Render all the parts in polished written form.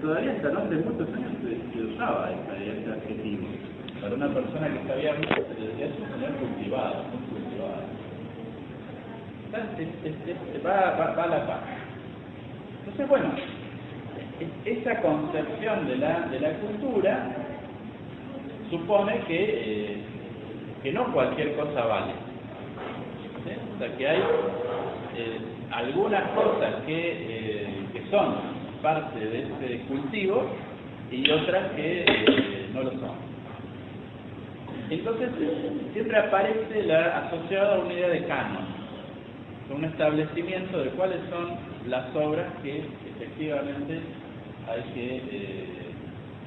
todavía hasta no hace muchos años se usaba este adjetivo. Para una persona que sabía mucho se le decía, es un señor cultivado, muy cultivado. Entonces, va a la paz. Entonces, bueno, esa concepción de la cultura supone que no cualquier cosa vale. ¿Sí? O sea, que hay algunas cosas que son parte de este cultivo y otras que no lo son. Entonces, siempre aparece asociado a una idea de canon, un establecimiento de cuáles son las obras que efectivamente hay que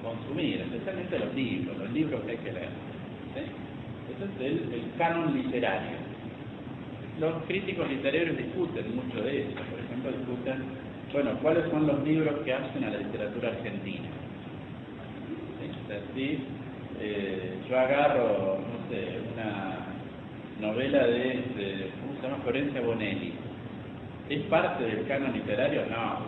consumir, especialmente los libros que hay que leer. ¿Sí? Ese es el canon literario. Los críticos literarios discuten mucho de eso. Por ejemplo, discuten, bueno, cuáles son los libros que hacen a la literatura argentina. ¿Sí? O sea, si yo agarro, no sé, una novela de ¿cómo se llama? Florencia Bonelli. ¿Es parte del canon literario? No. O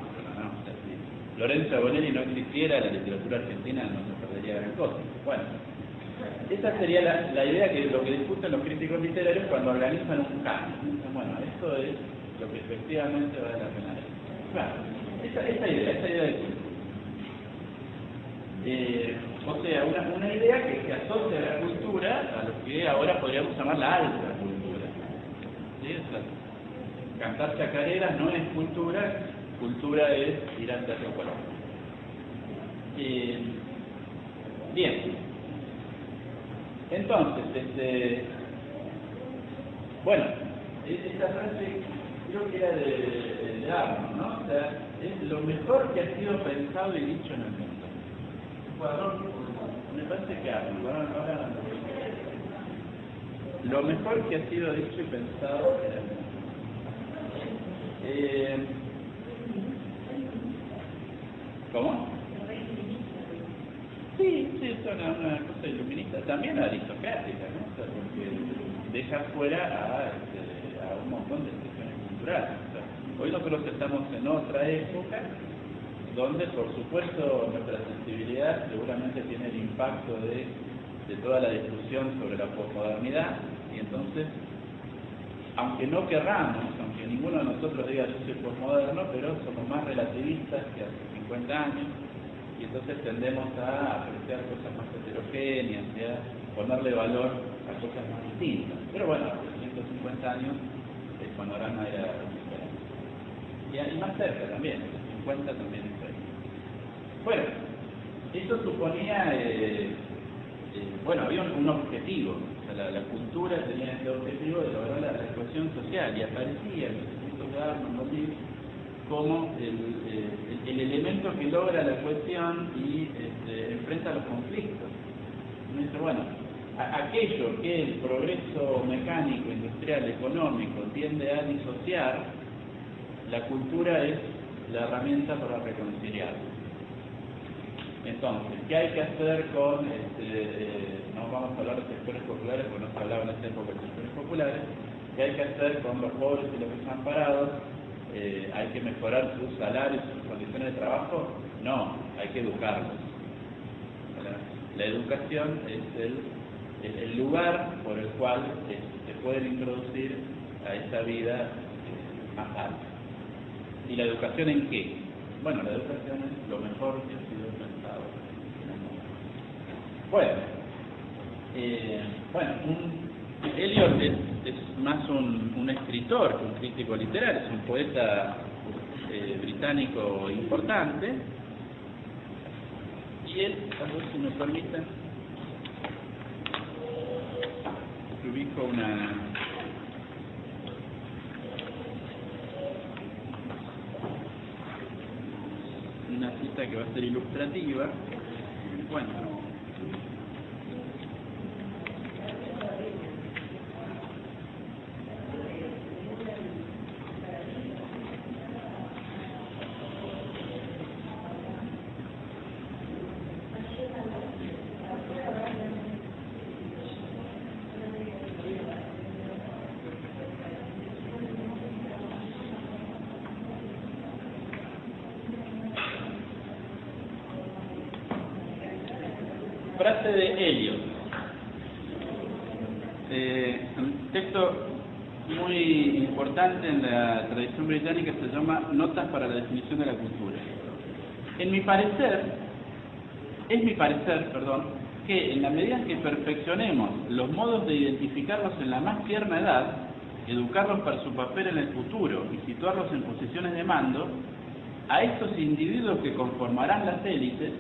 sea, si Florencia Bonelli no existiera, la literatura argentina no se perdería gran cosa. Bueno, esa sería la idea que lo que discuten los críticos literarios cuando organizan un canon. Bueno, esto es lo que efectivamente vale la pena leer. Claro, esa idea de o sea, una idea que asocia la cultura a lo que ahora podríamos llamar la alta cultura. ¿Sí? O sea, cantar chacareras no es cultura, cultura es ir al Teatro Colón. Bien. Entonces, bueno, esta frase creo que era de Arnold, ¿no? O sea, es lo mejor que ha sido pensado y dicho en el mundo. Me parece que Arnold, ahora lo mejor que ha sido dicho y pensado en el mundo. ¿Cómo? Sí, es una cosa iluminista, también aristocrática, ¿no? O sea, porque deja fuera a un montón de expresiones culturales. O sea, hoy nosotros estamos en otra época donde, por supuesto, nuestra sensibilidad seguramente tiene el impacto de toda la discusión sobre la posmodernidad, y entonces, aunque no querramos, aunque ninguno de nosotros diga yo soy posmoderno, pero somos más relativistas que hace 50 años, y entonces tendemos a apreciar cosas más heterogéneas y a ponerle valor a cosas más distintas. Pero bueno, hace 150 años el panorama era diferente. Y más cerca también, hace 50 también es cerca. Bueno, eso suponía, bueno, había un objetivo. O sea, la cultura tenía este objetivo de lograr la cohesión social, y aparecía en los escritos de Arnold como el elemento que logra la cohesión y enfrenta los conflictos. Uno dice, bueno, aquello que el progreso mecánico, industrial, económico tiende a disociar, la cultura es la herramienta para reconciliarlo. Entonces, ¿qué hay que hacer con, no vamos a hablar de sectores populares porque no se hablaba en esta época de sectores populares, qué hay que hacer con los pobres y los desamparados? ¿Hay que mejorar sus salarios, sus condiciones de trabajo? No, hay que educarlos. La educación es el lugar por el cual se pueden introducir a esa vida más alta. ¿Y la educación en qué? Bueno, la educación es lo mejor que ha sido pensado. Bueno, Eliot es más un escritor que un crítico literario, es un poeta británico importante, y él, a ver si me permiten, ubico una cita que va a ser ilustrativa. Bueno, Frase de Eliot. Un texto muy importante en la tradición británica se llama Notas para la definición de la cultura. Es mi parecer, que en la medida en que perfeccionemos los modos de identificarlos en la más tierna edad, educarlos para su papel en el futuro y situarlos en posiciones de mando, a estos individuos que conformarán las élites,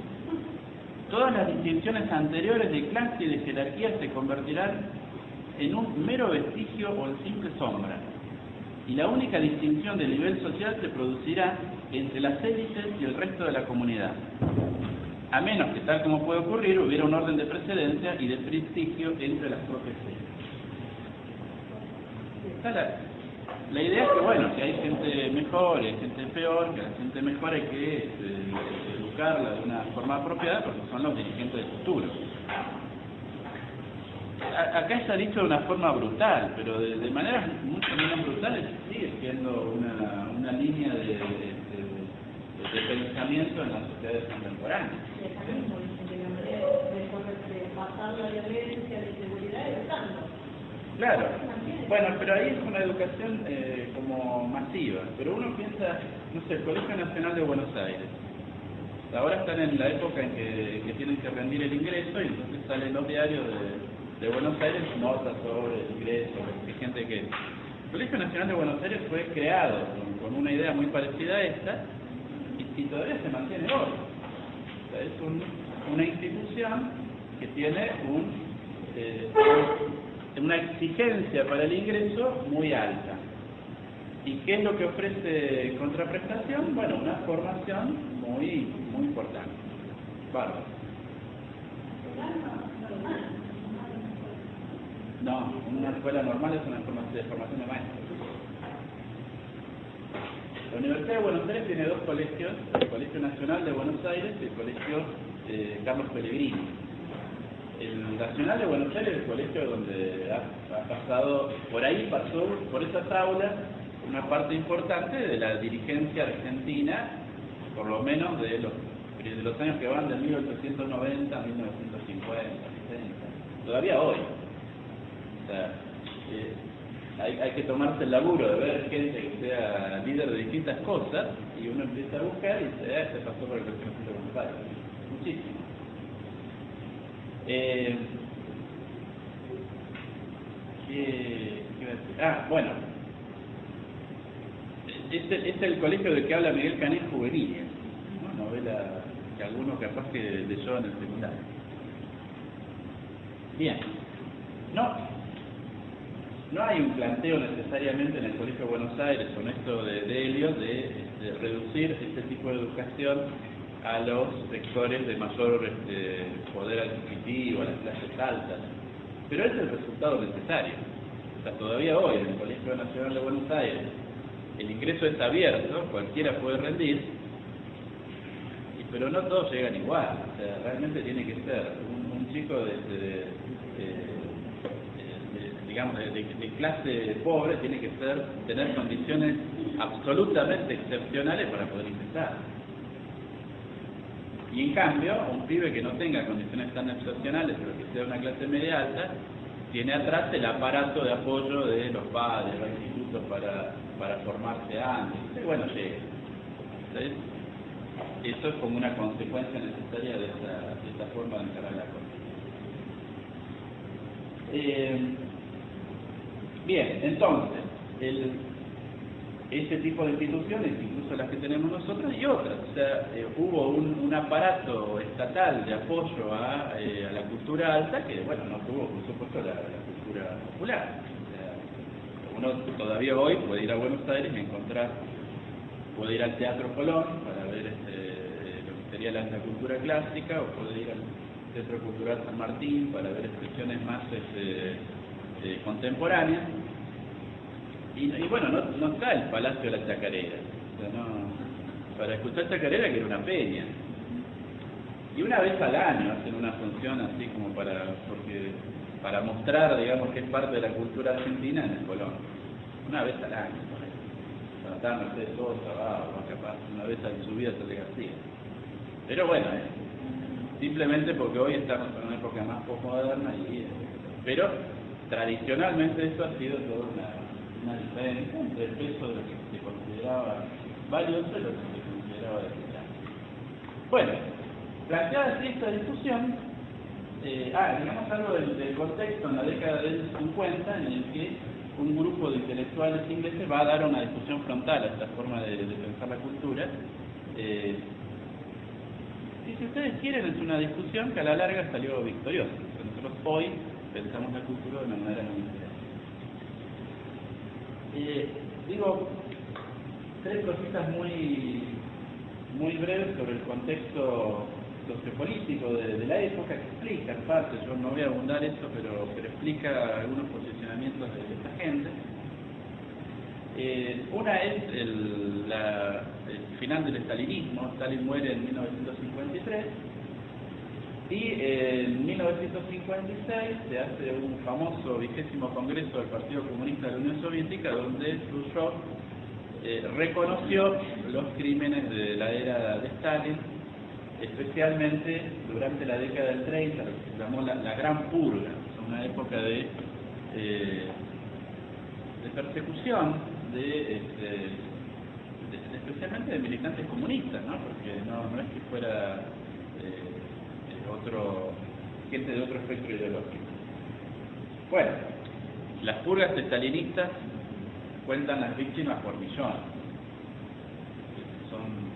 todas las distinciones anteriores de clase y de jerarquía se convertirán en un mero vestigio o en simple sombra, y la única distinción de nivel social se producirá entre las élites y el resto de la comunidad, a menos que, tal como puede ocurrir, hubiera un orden de precedencia y de prestigio entre las propias élites. La idea es que, bueno, que hay gente mejor y hay gente peor, que a la gente mejor hay que educarla de una forma apropiada porque son los dirigentes del futuro. Acá está dicho de una forma brutal, pero de maneras mucho menos brutales sigue siendo una línea de pensamiento en las sociedades contemporáneas. De pasar la violencia, de seguridad, educando. Claro, bueno, pero ahí es una educación como masiva, pero uno piensa, no sé, el Colegio Nacional de Buenos Aires. Ahora están en la época en que tienen que rendir el ingreso y entonces salen los diarios de Buenos Aires notas sobre el ingreso, lo exigente que es. El Colegio Nacional de Buenos Aires fue creado con una idea muy parecida a esta y todavía se mantiene hoy. O sea, es una institución que tiene una exigencia para el ingreso muy alta. ¿Y qué es lo que ofrece contraprestación? Bueno, una formación muy importante. Bárbaro. No, una escuela normal es una formación de maestros. La Universidad de Buenos Aires tiene dos colegios, el Colegio Nacional de Buenos Aires y el Colegio Carlos Pellegrini. El Nacional de Buenos Aires es el colegio donde ha pasado, por ahí pasó, por esas aulas, una parte importante de la dirigencia argentina, por lo menos de los años que van de 1890 a 1950, 60, todavía hoy. O sea, hay que tomarse el laburo de ver gente que sea líder de distintas cosas y uno empieza a buscar y dice, se pasó por el Colegio Nacional de Buenos Aires. Muchísimo. ¿Qué iba a decir? Bueno, este es el colegio del que habla Miguel Cané, Juveniles, ¿no? Novela que alguno capaz que leyó en el secundario. Bien, no hay un planteo necesariamente en el Colegio de Buenos Aires con esto de Eliot de reducir este tipo de educación a los sectores de mayor poder adquisitivo, a las clases altas, pero es el resultado necesario. O sea, todavía hoy en el Colegio Nacional de Buenos Aires el ingreso es abierto, cualquiera puede rendir, pero no todos llegan igual. O sea, realmente tiene que ser un chico de clase pobre, tiene que tener condiciones absolutamente excepcionales para poder ingresar. Y en cambio, un pibe que no tenga condiciones tan excepcionales, pero que sea una clase media alta, tiene atrás el aparato de apoyo de los padres, los institutos para formarse antes. Y bueno, llega. Entonces, eso es como una consecuencia necesaria de esta forma de encarar la cosa. Bien, entonces, ese tipo de instituciones, incluso las que tenemos nosotros y otras, o sea, hubo un aparato estatal de apoyo a la cultura alta que, bueno, no tuvo, por supuesto, la cultura popular. O sea, uno todavía hoy puede ir a Buenos Aires y puede ir al Teatro Colón para ver lo que sería la cultura clásica, o puede ir al Centro Cultural San Martín para ver expresiones más contemporáneas. Y bueno, no está el Palacio de la Chacarera. O sea, para escuchar Chacarera que era una peña. Y una vez al año hacen una función así como para mostrar, digamos, que es parte de la cultura argentina en el Colón. Una vez al año, por ahí. Cuando estaban Mercedes Sosa, capaz, una vez en su vida se le García. Pero bueno, simplemente porque hoy estamos en una época más postmoderna, pero tradicionalmente esto ha sido toda una diferencia entre el peso de lo que se consideraba valioso y lo que se consideraba deseable. Bueno, planteada así esta discusión, digamos algo del contexto en la década del 50 en el que un grupo de intelectuales ingleses va a dar una discusión frontal a esta forma de pensar la cultura. Y si ustedes quieren, es una discusión que a la larga salió victoriosa. Nosotros hoy pensamos la cultura de una manera muy diferente. Digo, tres cositas muy breves sobre el contexto sociopolítico de la época, que explica en parte, yo no voy a abundar eso, pero explica algunos posicionamientos de esta gente. Una es el final del estalinismo. Stalin muere en 1953 y en 1956 se hace un famoso 20º Congreso del Partido Comunista de la Unión Soviética, donde Khrushchev reconoció los crímenes de la era de Stalin, especialmente durante la década del 30, lo que se llamó la Gran Purga, una época de persecución especialmente de militantes comunistas, ¿no? Porque no es que fuera gente de otro espectro ideológico. Bueno, las purgas estalinistas cuentan las víctimas por millones. Son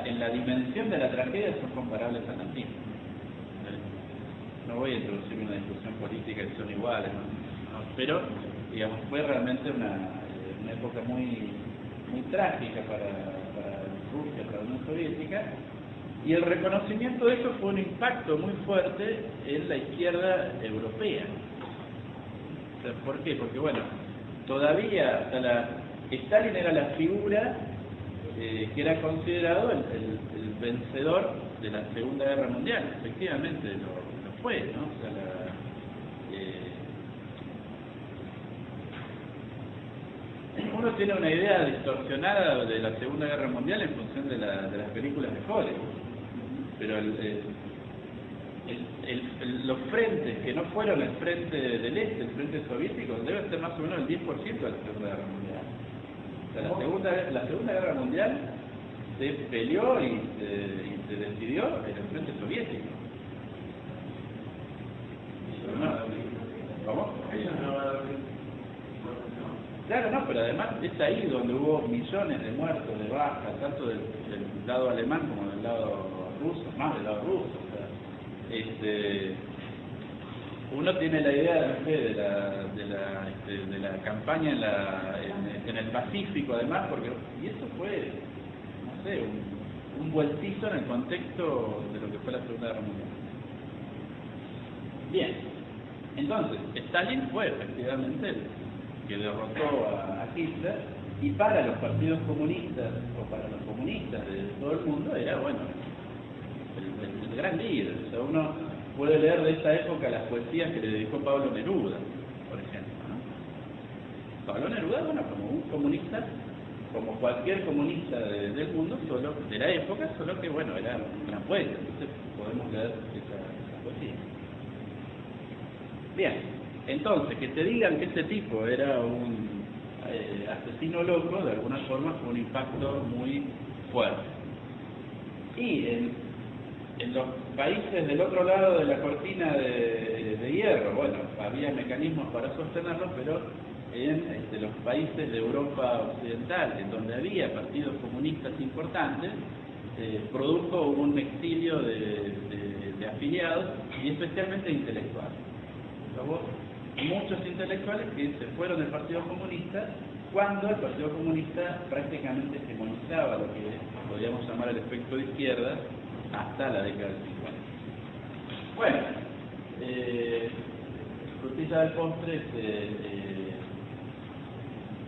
en la dimensión de la tragedia son comparables al nazismo. No voy a introducir una discusión política si son iguales, ¿no? Pero digamos, fue realmente una época muy trágica para Rusia, para la Unión Soviética, y el reconocimiento de eso fue un impacto muy fuerte en la izquierda europea. O sea, ¿por qué? Porque bueno, todavía Stalin era la figura que era considerado el vencedor de la Segunda Guerra Mundial. Efectivamente lo fue, ¿no? O sea, uno tiene una idea distorsionada de la Segunda Guerra Mundial en función de las películas de Hollywood, pero los frentes que no fueron el frente del este, el frente soviético, debe ser más o menos el 10% de la Segunda Guerra Mundial. O sea, la Segunda Guerra Mundial se peleó y se decidió en el frente soviético. ¿Cómo? Claro, no, pero además es ahí donde hubo millones de muertos, de bajas, tanto del lado alemán como del lado ruso, más del lado ruso. O sea, uno tiene la idea, no sé, de la campaña en el Pacífico, además, y eso fue, no sé, un vueltizo en el contexto de lo que fue la Segunda Guerra Mundial. Bien, entonces, Stalin fue efectivamente el que derrotó a Hitler, y para los partidos comunistas, o para los comunistas de todo el mundo, era, bueno, el gran líder. O sea, uno puede leer de esta época las poesías que le dedicó Pablo Neruda, por ejemplo, ¿no? Pablo Neruda, bueno, como un comunista, como cualquier comunista del mundo, solo de la época, solo que, bueno, era una poeta, entonces podemos leer esa poesía. Bien. Entonces, que te digan que este tipo era un asesino loco, de alguna forma fue un impacto muy fuerte. Y en los países del otro lado de la cortina de hierro, bueno, había mecanismos para sostenerlo, pero en los países de Europa Occidental, en donde había partidos comunistas importantes, produjo un exilio de afiliados y especialmente intelectuales. Muchos intelectuales que se fueron del Partido Comunista cuando el Partido Comunista prácticamente hegemonizaba lo que podríamos llamar el espectro de izquierda hasta la década del 50. Bueno, frutilla del postre,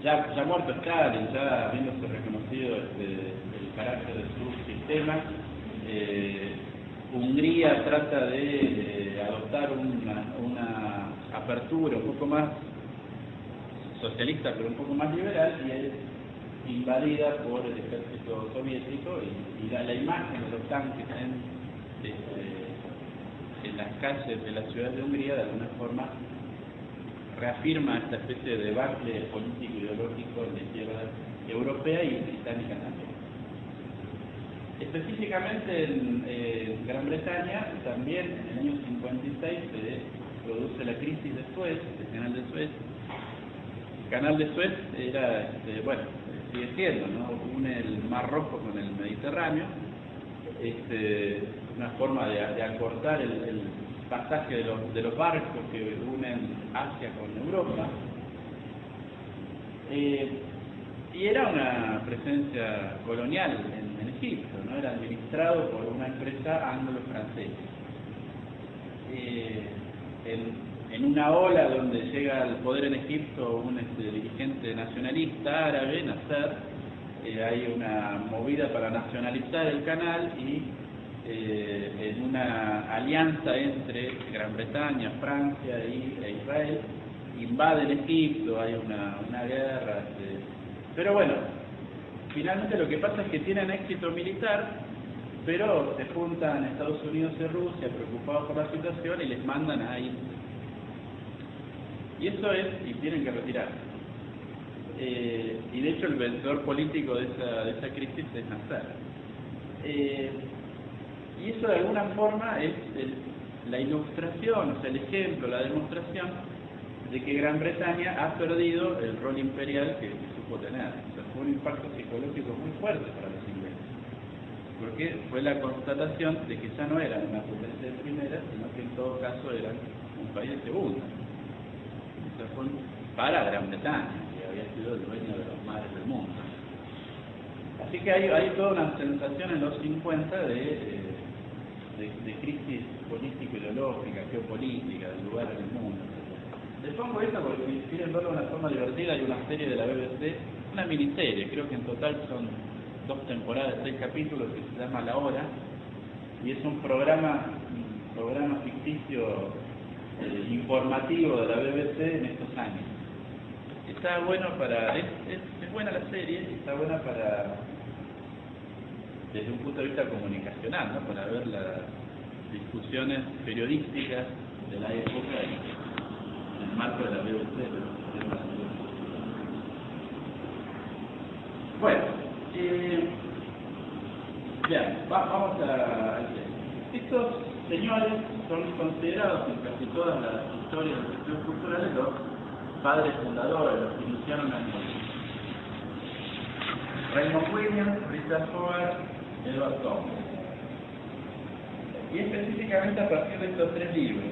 ya muerto Stalin, ya habiéndose reconocido el carácter de su sistema, Hungría trata de adoptar una apertura un poco más socialista, pero un poco más liberal, invadida por el ejército soviético y la imagen de los tanques en las calles de la ciudad de Hungría de alguna forma reafirma esta especie de debacle político ideológico en la izquierda europea y británica también. Específicamente en Gran Bretaña, también en el año 56 se produce la crisis de Suez, del canal de Suez. El canal de Suez era, bueno, sigue siendo, ¿no? Une el Mar Rojo con el Mediterráneo, una forma de acortar el pasaje de los barcos que unen Asia con Europa. Y era una presencia colonial en Egipto, ¿no? Era administrado por una empresa anglo-francesa. En una ola donde llega al poder en Egipto un dirigente nacionalista árabe, Nasser, hay una movida para nacionalizar el canal y en una alianza entre Gran Bretaña, Francia e Israel, invaden Egipto, hay una guerra. Pero bueno, finalmente lo que pasa es que tienen éxito militar, pero se juntan Estados Unidos y Rusia preocupados por la situación y les mandan a ir. Y eso es, y tienen que retirarse. Y de hecho el vencedor político de esa crisis es Nasser. Y eso de alguna forma es la ilustración, o sea, el ejemplo, la demostración de que Gran Bretaña ha perdido el rol imperial que supo tener. O sea, fue un impacto psicológico muy fuerte para los ingleses, porque fue la constatación de que ya no eran una potencia de primera, sino que en todo caso eran un país de segunda. O sea, fue para Gran Bretaña, que había sido el dueño de los mares del mundo. Así que hay toda una sensación en los 50 de crisis político-ideológica, geopolítica, del lugar en el mundo. Les pongo esto porque si quieren verlo de una forma divertida, hay una serie de la BBC, una miniserie, creo que en total son 2 temporadas, 6 capítulos, que se llama La Hora, y es un programa ficticio informativo de la BBC en estos años. Está bueno es buena la serie, y está buena desde un punto de vista comunicacional, ¿no? Para ver las discusiones periodísticas de la época en el marco de la BBC. Bueno, bien, vamos a... Estos señores son considerados en casi todas las historias de los estudios culturales los padres fundadores, los que iniciaron el mundo. Raymond Williams, Richard Howard, Edward Thomas. Y específicamente a partir de estos 3 libros.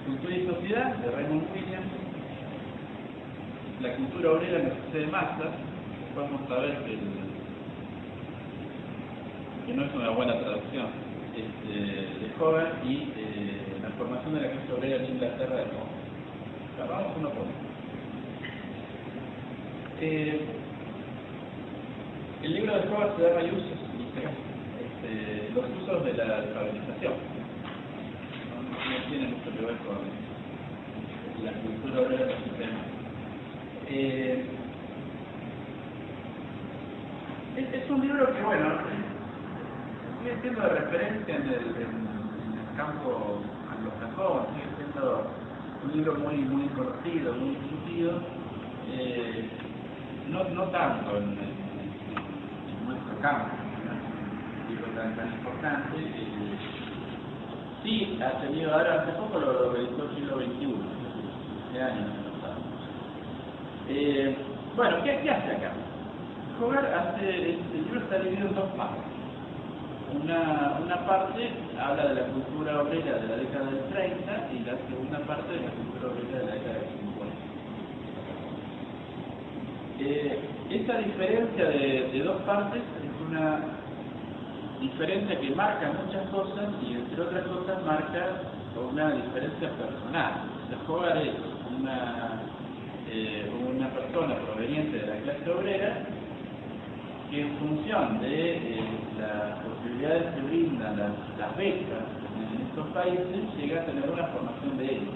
Cultura y Sociedad, de Raymond Williams. La cultura obrera en el sucede de masas. Podemos saber que no es una buena traducción, de Howard, y la formación de la clase obrera en Inglaterra de Thomas. Vamos uno por uno. El libro de Howard se llama Los usos de la alfabetización. No tiene mucho que ver con la cultura obrera del sistema. Es un libro que, bueno, sigue siendo de referencia en el campo anglosajón, sigue siendo un libro muy conocido, muy discutido. No tanto en nuestro campo, un libro tan importante. Sí, ha tenido, ahora hace poco lo realizó el siglo XXI, hace años pasado. Bueno, ¿qué hace acá? Howard el libro está dividido en 2 partes. Una parte habla de la cultura obrera de la década del 30 y la segunda parte de la cultura obrera de la década del 50. Esta diferencia de 2 partes es una diferencia que marca muchas cosas y entre otras cosas marca una diferencia personal. Howard es una persona proveniente de la clase obrera que en función de las posibilidades que brindan las becas en estos países llega a tener una formación de élite.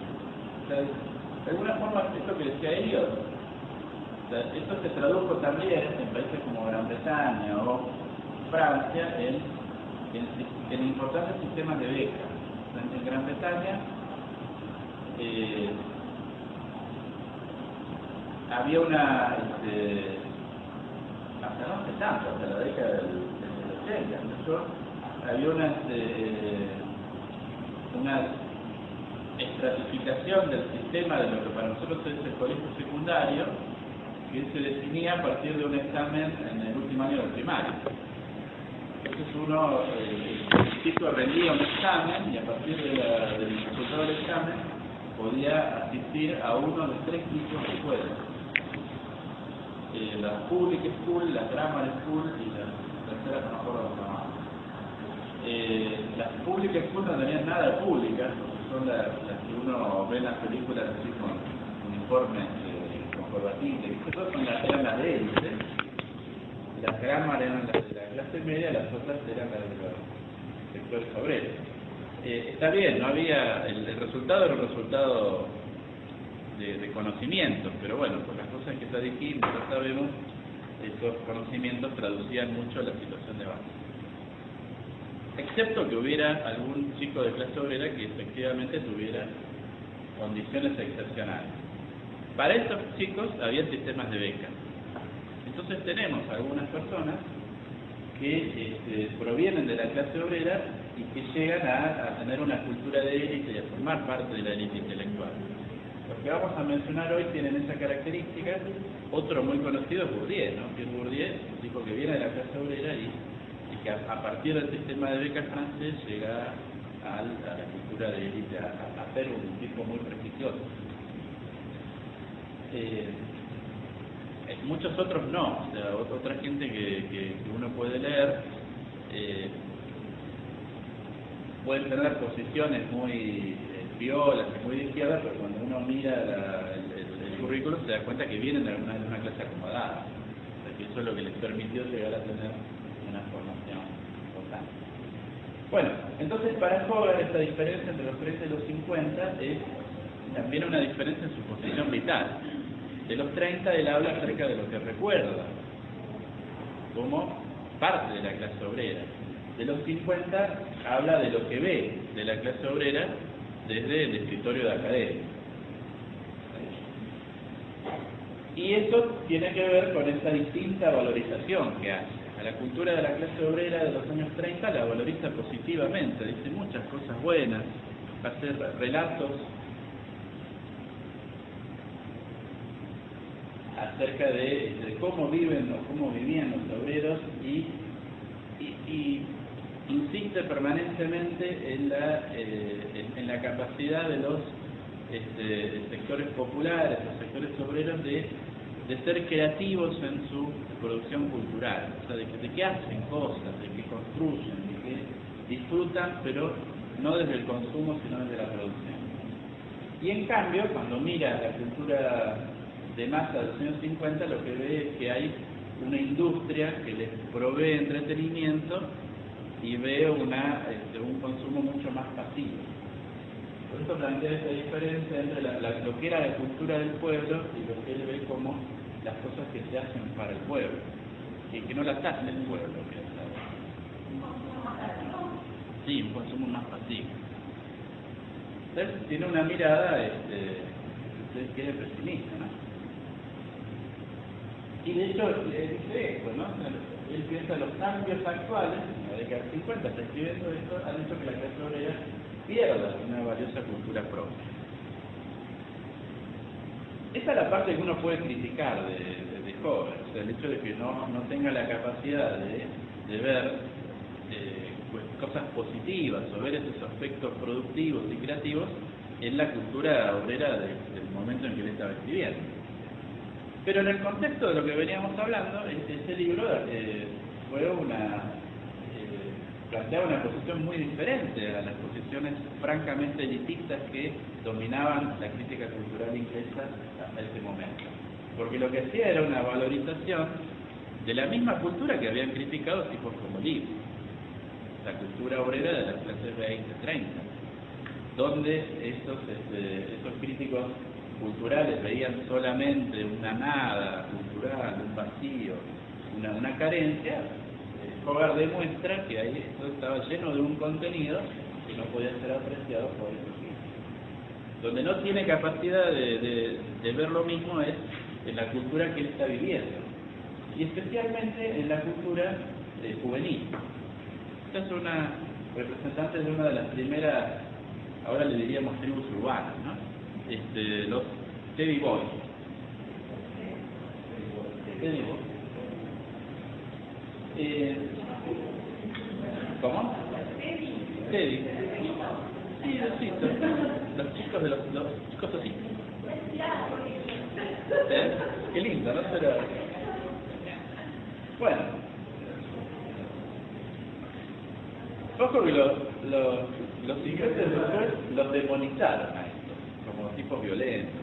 O sea, de alguna forma esto que decía Eliot, O sea, esto se tradujo también en países como Gran Bretaña o Francia en importantes sistemas de becas. En Gran Bretaña había una, hasta no hace tanto, hasta la década del 80, ¿no? Había una estratificación del sistema de lo que para nosotros es el colegio secundario, que se definía a partir de un examen en el último año del primario. Entonces uno, el chico rendía un examen y a partir del resultado del examen podía asistir a uno de 3 tipos de escuelas. La Public School, la Grammar School y la tercera no me acuerdo cómo se llamaba. Las Public School no tenían nada de públicas, son las que uno ve en las películas así con uniformes con corbatitas, eran las de élite. Las Grammar eran las de la clase media, las otras eran las de los sectores obreros. Está bien, no había, el resultado era un resultado de conocimientos, pero bueno, por las cosas que ya dijimos, ya sabemos, esos conocimientos traducían mucho la situación de base. Excepto que hubiera algún chico de clase obrera que efectivamente tuviera condiciones excepcionales. Para estos chicos había sistemas de becas. Entonces tenemos algunas personas que provienen de la clase obrera y que llegan a tener una cultura de élite y a formar parte de la élite intelectual. Los que vamos a mencionar hoy tienen esa característica. Otro muy conocido es Bourdieu, ¿no? Pierre Bourdieu, un tipo que viene de la clase obrera y que a partir del sistema de becas francés llega a la cultura de élite, a ser un tipo muy prestigioso. Muchos otros no, o sea, otra gente que uno puede leer pueden tener posiciones muy violas, muy de izquierda, pero cuando uno mira el currículo se da cuenta que vienen de una clase acomodada, o sea, que eso es lo que les permitió llegar a tener una formación importante. Bueno, entonces para Hogarth esta diferencia entre los 30 y los 50 es también una diferencia en su posición vital. De los 30 él habla acerca de lo que recuerda como parte de la clase obrera. De los 50 habla de lo que ve de la clase obrera desde el escritorio de academia. Y eso tiene que ver con esa distinta valorización que hace. A la cultura de la clase obrera de los años 30 la valoriza positivamente, dice muchas cosas buenas, hace relatos acerca de cómo viven o cómo vivían los obreros y insiste permanentemente en la capacidad de los sectores populares, los sectores obreros de ser creativos en su producción cultural, o sea, de que hacen cosas, de que construyen, de que disfrutan, pero no desde el consumo, sino desde la producción. Y en cambio, cuando mira la cultura de masa de los años 50, lo que ve es que hay una industria que les provee entretenimiento y ve un consumo mucho más pasivo. Por eso plantea esta diferencia entre lo que era la cultura del pueblo y lo que él ve como las cosas que se hacen para el pueblo, y que no las hace el pueblo. Sí, un consumo más pasivo. Entonces tiene una mirada, que es pesimista, ¿no? Y de hecho, dice esto, ¿no? Él piensa los cambios actuales, en la década del 50, está escribiendo esto, han hecho que la clase obrera pierda una valiosa cultura propia. Esa es la parte que uno puede criticar de Hogarth, o sea, el hecho de que no tenga la capacidad de ver pues, cosas positivas o ver esos aspectos productivos y creativos en la cultura obrera del momento en que él estaba escribiendo. Pero en el contexto de lo que veníamos hablando, este libro planteaba una posición muy diferente a las posiciones francamente elitistas que dominaban la crítica cultural inglesa hasta ese momento. Porque lo que hacía era una valorización de la misma cultura que habían criticado tipos como Leavitt, la cultura obrera de las clases 20, 30, donde estos críticos culturales veían solamente una nada cultural, un vacío, una carencia, Hogarth demuestra que ahí esto estaba lleno de un contenido que no podía ser apreciado por ellos mismos. Donde no tiene capacidad de ver lo mismo es en la cultura que él está viviendo, y especialmente en la cultura juvenil. Esta es una representante de una de las primeras, ahora le diríamos tribus urbanas, ¿no? Los Teddy Boys. Teddy Boys. ¿Cómo? Teddy. Sí, los chicos de los chicos así. Qué lindo, ¿no? Pero bueno, ojo que los ingleses después los demonizaron a estos como tipos violentos.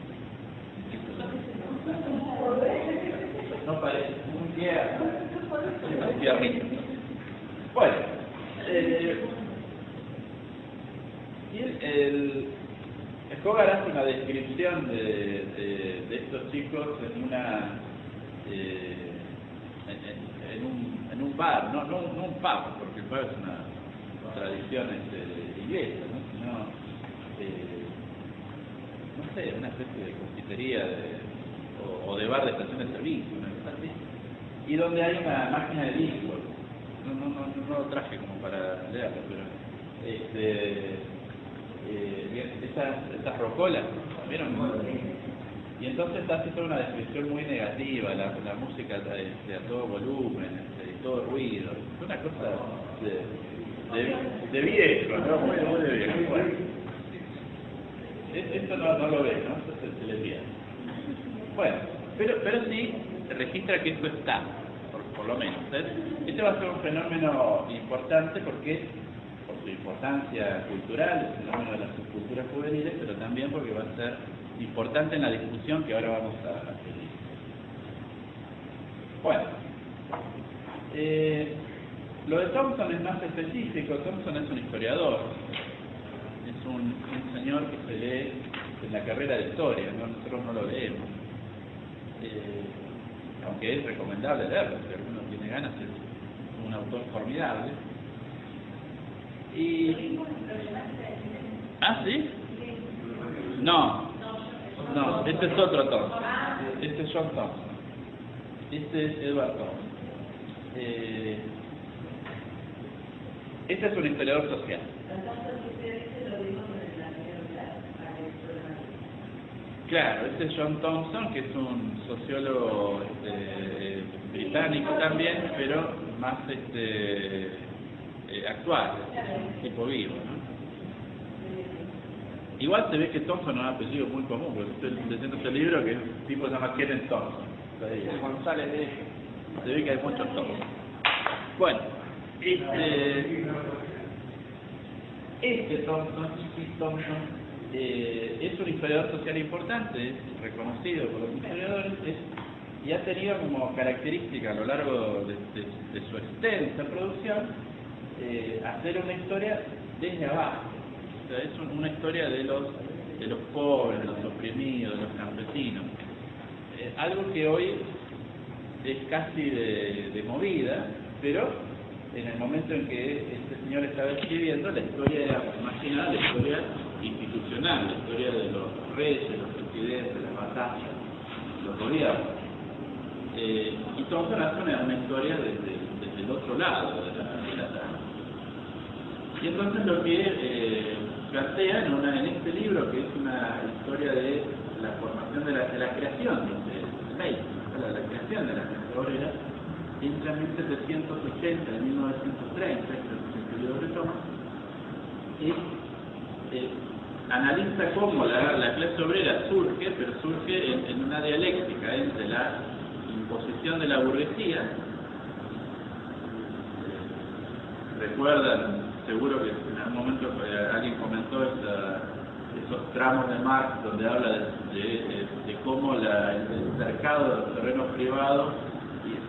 No parece muy tierno. Bueno, el Hogarth hace una descripción de estos chicos en un bar, no un pub, porque el pub es una tradición inglesa, ¿no? Sino, no sé, una especie de confitería o de bar de estación de servicio, una cosa así, y donde hay una máquina de discos. No lo traje como para leerlo, pero esas rocolas, ¿vieron? Y entonces hace toda una descripción muy negativa, la música a todo volumen, y todo ruido, es una cosa de viejo, ¿no? Muy de viejo. Bueno, esto no lo ve, ¿no? Esto se le pierde. Bueno, pero sí registra que esto está, por lo menos. Este va a ser un fenómeno importante porque por su importancia cultural, el fenómeno de las subculturas juveniles, pero también porque va a ser importante en la discusión que ahora vamos a seguir. Bueno, lo de Thompson es más específico. Thompson es un historiador, es un señor que se lee en la carrera de historia, ¿no? Nosotros no lo leemos, aunque es recomendable leerlo, si alguno tiene ganas, es un autor formidable. Y... ¿Ah, sí? No, este es otro Thompson. Este es John Thompson. Este es Edward Thompson. Este es un historiador social. Claro, este es John Thompson, que es un sociólogo británico también, pero más actual, tipo vivo, ¿no? Igual se ve que Thompson no es un apellido muy común, porque estoy leyendo este libro que el tipo se llama Kenneth Thompson. González se ve que hay muchos Thompson. Bueno, Thompson, es un historiador social importante, es reconocido por los historiadores, y ha tenido como característica a lo largo de su extensa producción hacer una historia desde abajo. O sea, es una historia de los pobres, de los oprimidos, de los campesinos. Algo que hoy es casi de movida, pero en el momento en que este señor estaba escribiendo, la historia era más que nada la historia institucional, la historia de los reyes, los presidentes, las batallas, los gobiernos. Y Thompson hace una historia desde el otro lado de la trama. Y entonces lo que plantea en este libro, que es una historia de la formación de la creación la creación de la clase obrera, entre 1780 y 1930, que es el periodo de Thomas, analiza cómo la clase obrera surge, pero surge en una dialéctica entre la imposición de la burguesía. Recuerdan, seguro que en algún momento alguien comentó esos tramos de Marx donde habla de cómo el mercado de los terrenos privados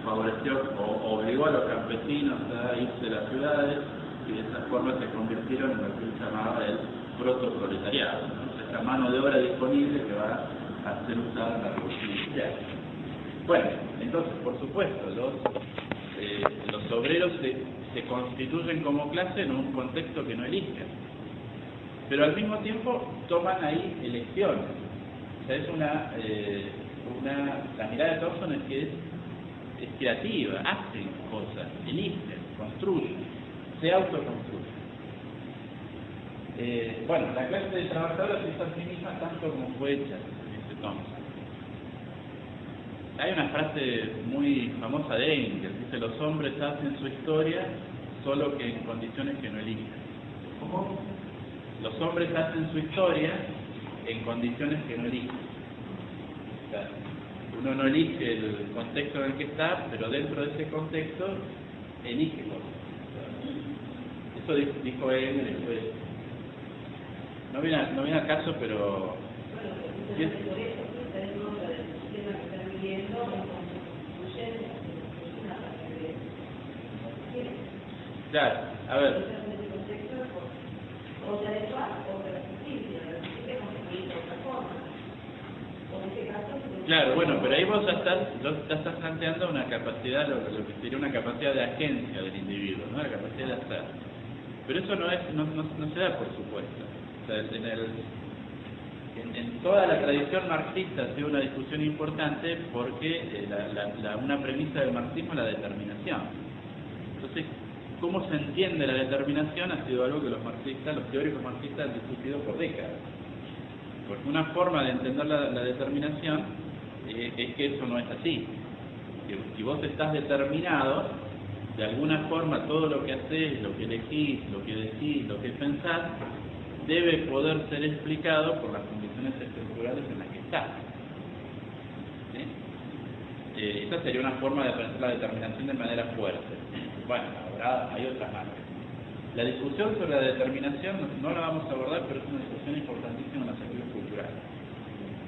favoreció o obligó a los campesinos a irse de las ciudades, y de esa forma se convirtieron en lo que él llamaba el protoproletariado, ¿no? Esa mano de obra disponible que va a ser usada en la revolución industrial. Bueno, entonces, por supuesto, los obreros se constituyen como clase en un contexto que no eligen, pero al mismo tiempo toman ahí elecciones. O sea, es la mirada de Thompson es que es creativa, hacen cosas, eligen, construyen, se autoconstruyen. Bueno, la clase de trabajadores es a sí misma tanto como fue hecha, dice Thompson. Hay una frase muy famosa de Engels, dice: los hombres hacen su historia solo que en condiciones que no eligen. ¿Cómo? Los hombres hacen su historia en condiciones que no eligen. O sea, uno no elige el contexto en el que está, pero dentro de ese contexto elige cosas. Eso dijo él después. No viene al caso, pero... Claro, a ver. Claro, bueno, pero ahí vos ya estás planteando una capacidad, lo que sería una capacidad de agencia del individuo, ¿no? La capacidad de hacer. Pero eso no se da por supuesto. O sea, en toda la tradición marxista ha sido una discusión importante porque una premisa del marxismo es la determinación. Entonces, ¿cómo se entiende la determinación? Ha sido algo que los teóricos marxistas han discutido por décadas. Porque una forma de entender la determinación es que eso no es así. Que si vos estás determinado, de alguna forma todo lo que haces, lo que elegís, lo que decís, lo que pensás, debe poder ser explicado por las condiciones estructurales en las que estás. ¿Sí? Esa sería una forma de pensar la determinación de manera fuerte. Bueno, ahora hay otras maneras. La discusión sobre la determinación no la vamos a abordar, pero es una discusión importantísima en las actividades culturales.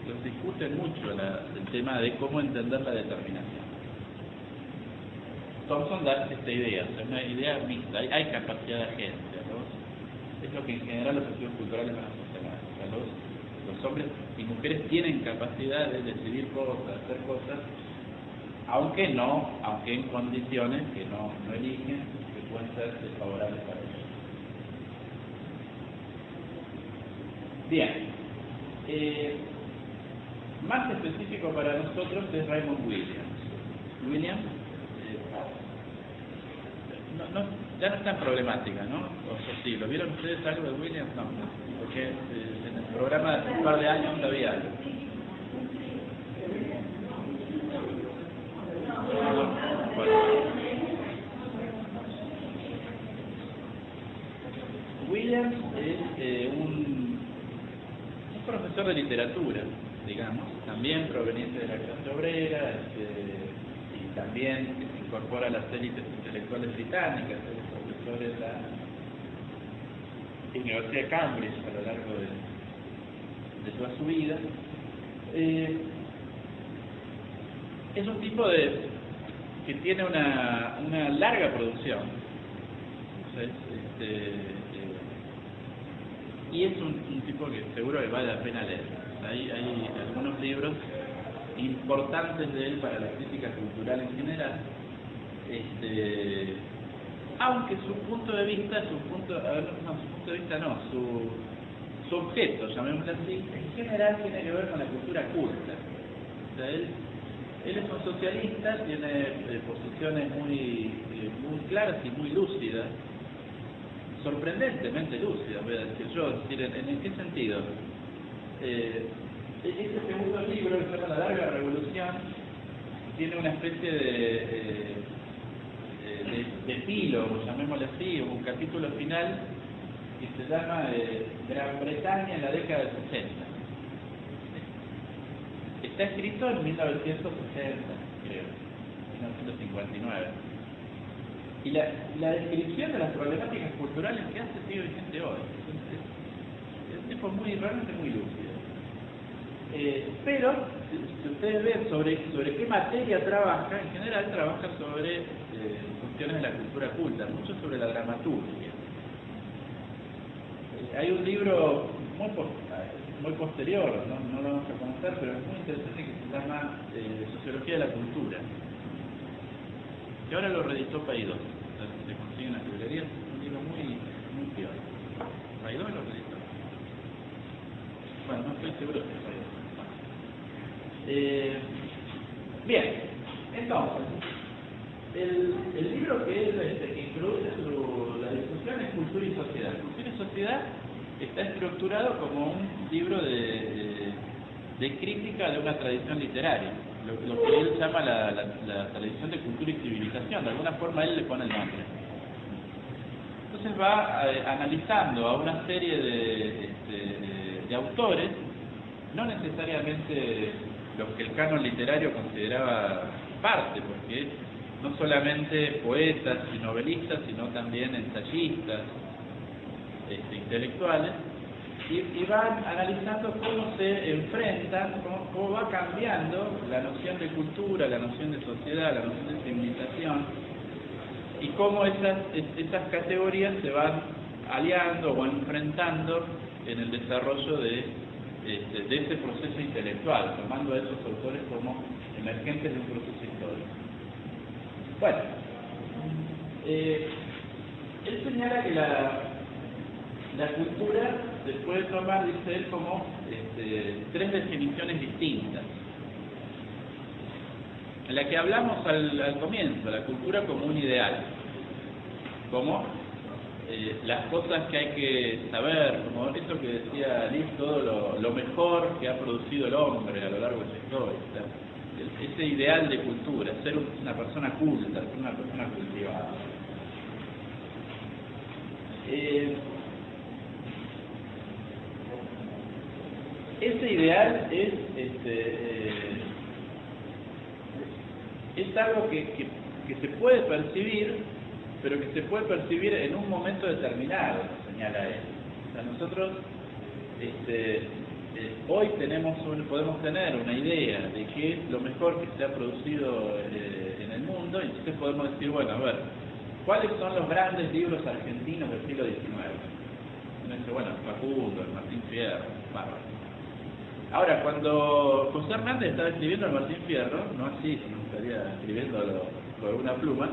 Entonces discuten mucho el tema de cómo entender la determinación. Thompson da esta idea, o sea, una idea mixta, hay capacidad de agencia, ¿no? Es lo que en general los estudios culturales van a sostener. O sea, los hombres y mujeres tienen capacidad de decidir cosas, de hacer cosas, aunque en condiciones que no eligen, que pueden ser desfavorables para ellos. Bien. Más específico para nosotros es Raymond Williams. Ya no es tan problemática, ¿no? O sea, sí, ¿lo vieron ustedes algo de Williams? No, porque en el programa de hace un par de años no había algo. Williams es un profesor de literatura, digamos, también proveniente de la clase obrera, y también se incorpora a las élites intelectuales británicas, es profesor en la Universidad de Cambridge a lo largo de toda su vida. Es un tipo que tiene una larga producción. Y es un tipo que seguro que vale la pena leer. Hay algunos libros importantes de él para la crítica cultural en general, aunque su punto de vista, su objeto, llamémoslo así, en general tiene que ver con la cultura culta. O sea, él es un socialista, tiene posiciones muy claras y muy lúcidas, sorprendentemente lúcidas, voy a decir yo. ¿En qué sentido? Este segundo libro, que se llama La Larga Revolución, tiene una especie de epílogo, llamémoslo así, un capítulo final que se llama Gran Bretaña en la década del 60. Está escrito en 1960, creo, 1959. Y la descripción de las problemáticas culturales que hace sigue vigente hoy. Es tipo realmente muy lúcido. Pero, si ustedes ven sobre qué materia trabaja, en general trabaja sobre cuestiones de la cultura culta, mucho sobre la dramaturgia. Hay un libro muy muy posterior, no lo vamos a conocer, pero es muy interesante, que se llama Sociología de la Cultura. Y ahora lo reeditó Paidós. Se consigue en las librerías, es un libro muy piola. ¿Paidós lo reeditó? Bueno, no estoy seguro si es Paidós. Bien, entonces, el libro que él que introduce la discusión es Cultura y Sociedad. Cultura y Sociedad está estructurado como un libro de crítica de una tradición literaria, lo que él llama la tradición de cultura y civilización. De alguna forma él le pone el nombre. Entonces va analizando a una serie de autores, no necesariamente los que el canon literario consideraba parte, porque no solamente poetas y novelistas, sino también ensayistas, intelectuales, y van analizando cómo se enfrentan, cómo va cambiando la noción de cultura, la noción de sociedad, la noción de civilización, y cómo esas categorías se van aliando o enfrentando en el desarrollo de ese proceso intelectual, tomando a esos autores como emergentes de un proceso histórico. Bueno, él señala que la cultura se puede tomar, dice él, como tres definiciones distintas. En la que hablamos al comienzo, la cultura como un ideal, como las cosas que hay que saber, como eso que decía Liz, todo lo mejor que ha producido el hombre a lo largo de su historia. O sea, ese ideal de cultura, ser una persona culta, ser una persona cultivada. Ese ideal es algo que se puede percibir, pero que se puede percibir en un momento determinado, señala él. O sea, nosotros hoy podemos tener una idea de qué es lo mejor que se ha producido en el mundo, y entonces podemos decir, bueno, a ver, ¿cuáles son los grandes libros argentinos del siglo XIX? Uno dice, bueno, Facundo, el Martín Fierro, bárbaro. Ahora, cuando José Hernández estaba escribiendo el Martín Fierro, no así, sino estaría escribiéndolo con una pluma,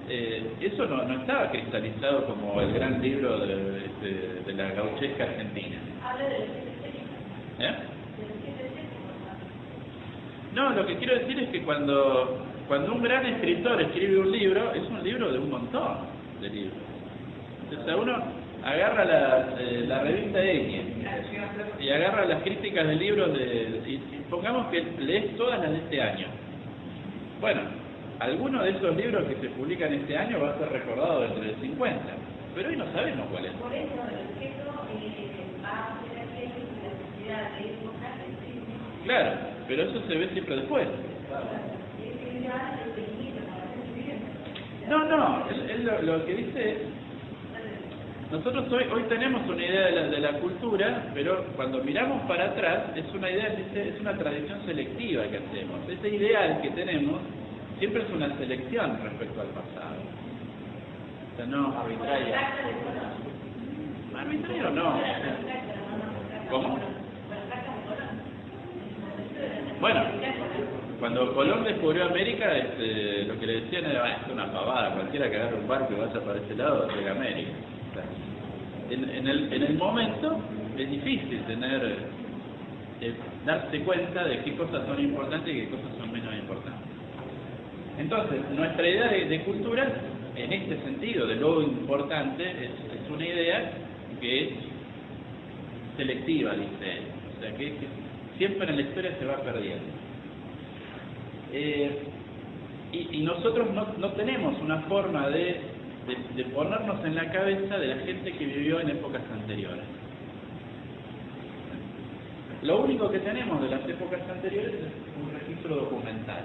eso no estaba cristalizado como el gran libro de la gauchesca argentina. No, lo que quiero decir es que cuando un gran escritor escribe un libro, es un libro de un montón de libros. Entonces uno agarra la revista Eñe y agarra las críticas de libros y pongamos que lees todas las de este año. Bueno, alguno de esos libros que se publican este año va a ser recordado dentro del 50, pero hoy no sabemos cuál es. Por eso el objeto va a ser aquello que la sociedad de época existe. Claro, pero eso se ve siempre después. No, lo que dice es, nosotros hoy tenemos una idea de la cultura, pero cuando miramos para atrás es una idea, es una tradición selectiva que hacemos. Ese ideal que tenemos siempre es una selección respecto al pasado. O sea, no arbitrario. Arbitrario no. ¿Cómo? Bueno, cuando Colón descubrió América, lo que le decían era, es una pavada, cualquiera que agarre un barco y vaya para ese lado, llega a América. O sea, en el momento es difícil darse cuenta de qué cosas son importantes y qué cosas son menos importantes. Entonces, nuestra idea de cultura, en este sentido, de lo importante, es una idea que es selectiva, dice él. O sea, que siempre en la historia se va perdiendo. Y nosotros no tenemos una forma de ponernos en la cabeza de la gente que vivió en épocas anteriores. Lo único que tenemos de las épocas anteriores es un registro documental.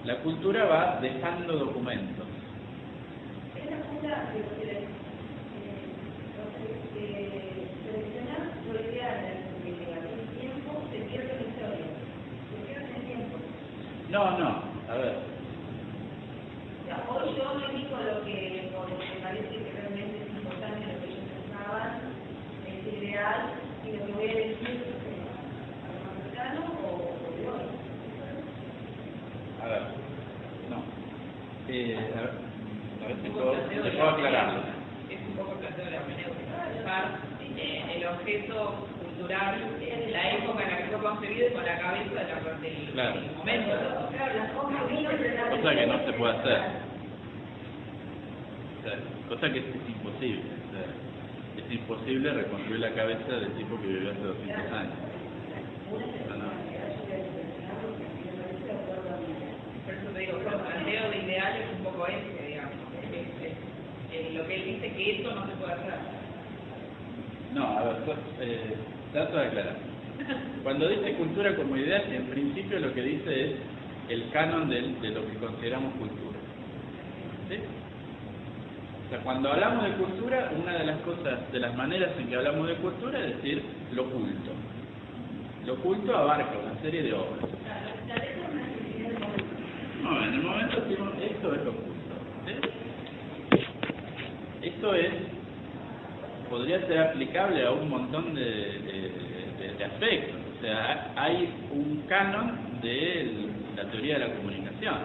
La cultura va dejando documentos. Esa cultura seleccionar lo ideal de aquel tiempo se pierde la historia. Se pierde el tiempo. No, a ver. O sea, hoy yo me digo lo que me parece que realmente es importante, lo que ellos pensaban, es ideal, y lo que voy a decir ver, no. A ver si puedo aclararlo. Es un poco el planteo de la hermenéutica, dejar el objeto cultural en la época en la que fue concebido y con la cabeza del momento. Cosa que no se puede hacer. Cosa que es imposible. Es imposible reconstruir la cabeza del tipo que vivió hace 200 años. Por eso te digo, el planteo de ideal es un poco ese, digamos. Lo que él dice que eso no se puede hacer. No, a ver, trato de aclarar. Cuando dice cultura como ideal, en principio lo que dice es el canon de lo que consideramos cultura. ¿Sí? O sea, cuando hablamos de cultura, una de las cosas, de las maneras en que hablamos de cultura es decir lo culto. Lo culto abarca una serie de obras. No, en el momento decimos, esto es lo culto. ¿Sí? Esto es, podría ser aplicable a un montón de aspectos. O sea, hay un canon de la teoría de la comunicación.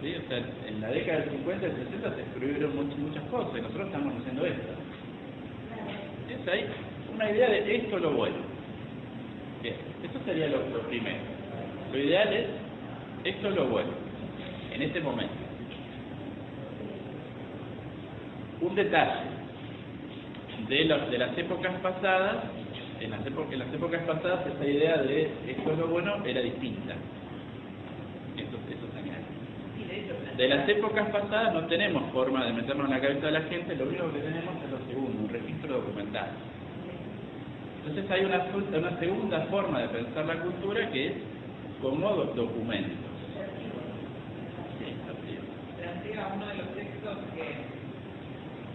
¿Sí? O sea, en la década del 50 y 60 se escribieron muchas cosas y nosotros estamos haciendo esto. Es ahí una idea de esto es lo bueno. Bien, eso sería lo primero. Lo ideal es esto es lo bueno, en este momento. Un detalle de las épocas pasadas, en las épocas pasadas esa idea de esto es lo bueno era distinta. Eso se añade. De las épocas pasadas no tenemos forma de meternos en la cabeza de la gente, lo único que tenemos es lo segundo, un registro documental. Entonces hay una segunda forma de pensar la cultura que es como documentos. Plantea uno de los textos que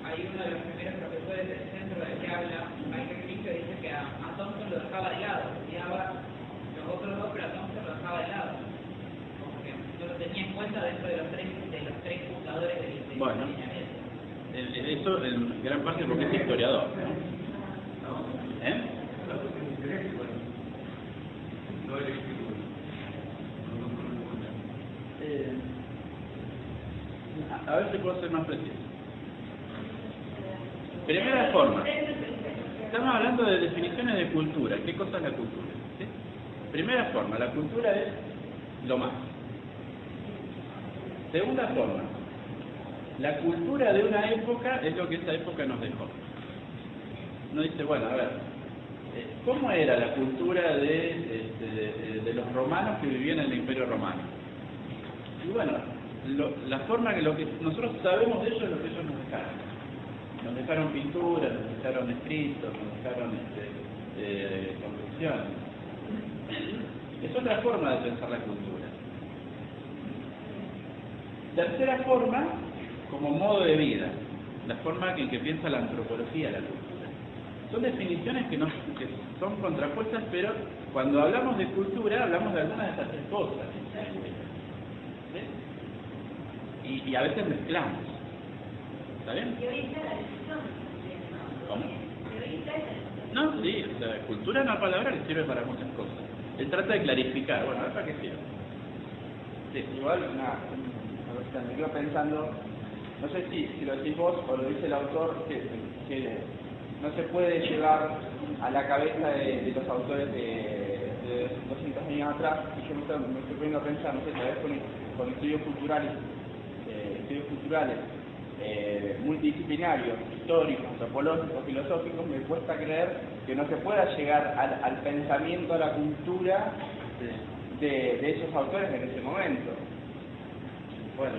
hay uno de los primeros profesores del centro del que habla, Michael Cristo, dice que a Thompson lo dejaba de lado, estudiaba los otros dos, pero a Thompson lo dejaba de lado. Como que no lo tenía en cuenta dentro de los tres fundadores del lineamiento. Eso en gran parte porque es historiador, ¿no? A ver si puedo ser más preciso. Primera forma. Estamos hablando de definiciones de cultura. ¿Qué cosa es la cultura? ¿Sí? Primera forma, la cultura es lo más. Segunda forma, la cultura de una época es lo que esa época nos dejó. Uno dice, bueno, a ver, ¿cómo era la cultura de los romanos que vivían en el Imperio Romano? Y bueno, la forma que lo que nosotros sabemos de ellos es lo que ellos nos dejaron. Nos dejaron pinturas, nos dejaron escritos, nos dejaron construcciones. Es otra forma de pensar la cultura. Tercera forma, como modo de vida, la forma en que piensa la antropología la cultura. Son definiciones que son contrapuestas, pero cuando hablamos de cultura hablamos de algunas de estas tres cosas. ¿Sí? Y a veces mezclamos. ¿Está bien? ¿Cómo? No, sí, o sea, cultura es una palabra que sirve para muchas cosas. Él trata de clarificar, bueno, ¿para qué sirve? Sí, igual, me quedo pensando, no sé si lo decís vos o lo dice el autor, que no se puede llegar a la cabeza de los autores de 200 años atrás, y yo me estoy poniendo a pensar, no sé, tal vez con estudios culturales, multidisciplinarios, históricos, antropológicos, filosóficos, me cuesta creer que no se pueda llegar al pensamiento, a la cultura de esos autores en ese momento. Bueno,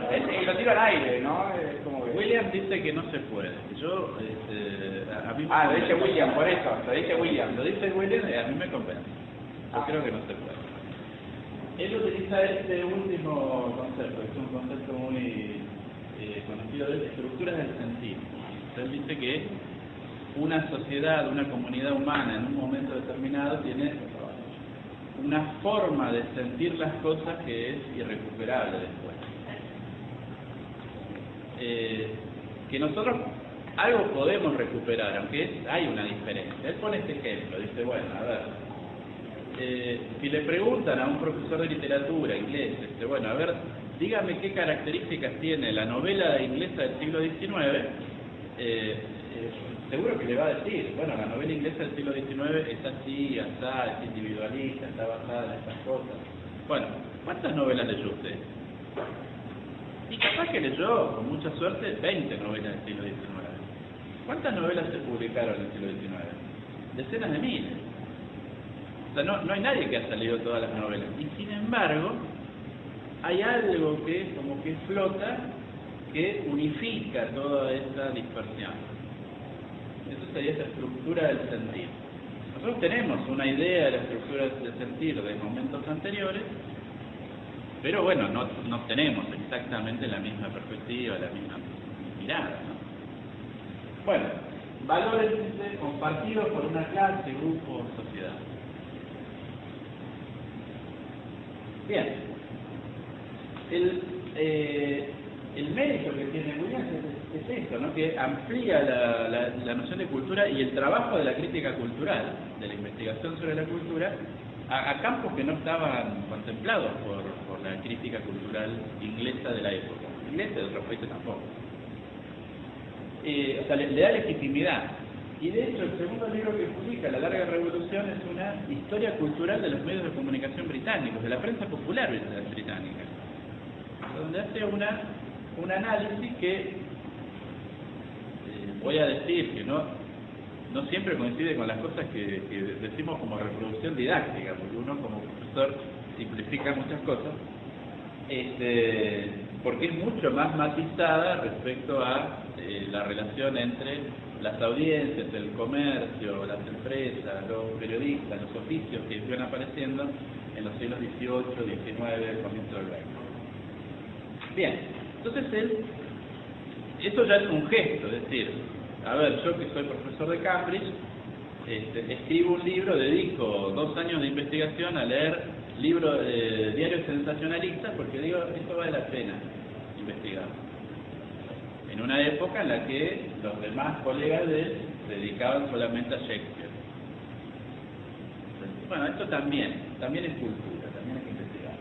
lo tiro al aire, ¿no? Es como que... William dice que no se puede. Yo, a mí lo dice William, por eso, lo dice William. Lo dice William y a mí me convence. Yo creo que no se puede. Él utiliza este último concepto, es un concepto muy conocido de estructuras del sentido. Él dice que una sociedad, una comunidad humana en un momento determinado tiene una forma de sentir las cosas que es irrecuperable después. Que nosotros algo podemos recuperar, aunque hay una diferencia. Él pone este ejemplo, dice, bueno, a ver, si le preguntan a un profesor de literatura inglés, bueno, a ver, dígame qué características tiene la novela inglesa del siglo XIX, seguro que le va a decir, bueno, la novela inglesa del siglo XIX es así, asá, es individualista, está basada en estas cosas. Bueno, ¿cuántas novelas leyó usted? Y capaz que leyó, con mucha suerte, 20 novelas del siglo XIX. ¿Cuántas novelas se publicaron en el siglo XIX? Decenas de miles. O sea, no hay nadie que haya leído todas las novelas. Y sin embargo, hay algo que como que flota, que unifica toda esta dispersión. Eso sería esa estructura del sentido. Nosotros tenemos una idea de la estructura del sentido de momentos anteriores, pero bueno, no tenemos exactamente la misma perspectiva, la misma mirada, ¿no? Bueno, valores compartidos por una clase, grupo, sociedad. Bien. El mérito que tiene Williams es esto, ¿no? Que amplía la noción de cultura y el trabajo de la crítica cultural, de la investigación sobre la cultura, a campos que no estaban contemplados por la crítica cultural inglesa de la época. Inglesa de otros países tampoco. O sea, le da legitimidad. Y de hecho, el segundo libro que publica, La Larga Revolución, es una historia cultural de los medios de comunicación británicos, de la prensa popular británica, donde hace un análisis que voy a decir que no siempre coincide con las cosas que decimos como reproducción didáctica, porque uno como profesor simplifica muchas cosas, porque es mucho más matizada respecto a la relación entre las audiencias, el comercio, las empresas, los periodistas, los oficios que iban apareciendo en los siglos XVIII, XIX, comienzo del XX. Bien, entonces esto ya es un gesto, es decir, a ver, yo que soy profesor de Cambridge, escribo un libro, dedico 2 años de investigación a leer libros de diarios sensacionalistas porque digo, esto vale la pena investigar. En una época en la que los demás colegas de él se dedicaban solamente a Shakespeare. Bueno, esto también es cultura, también hay que investigar.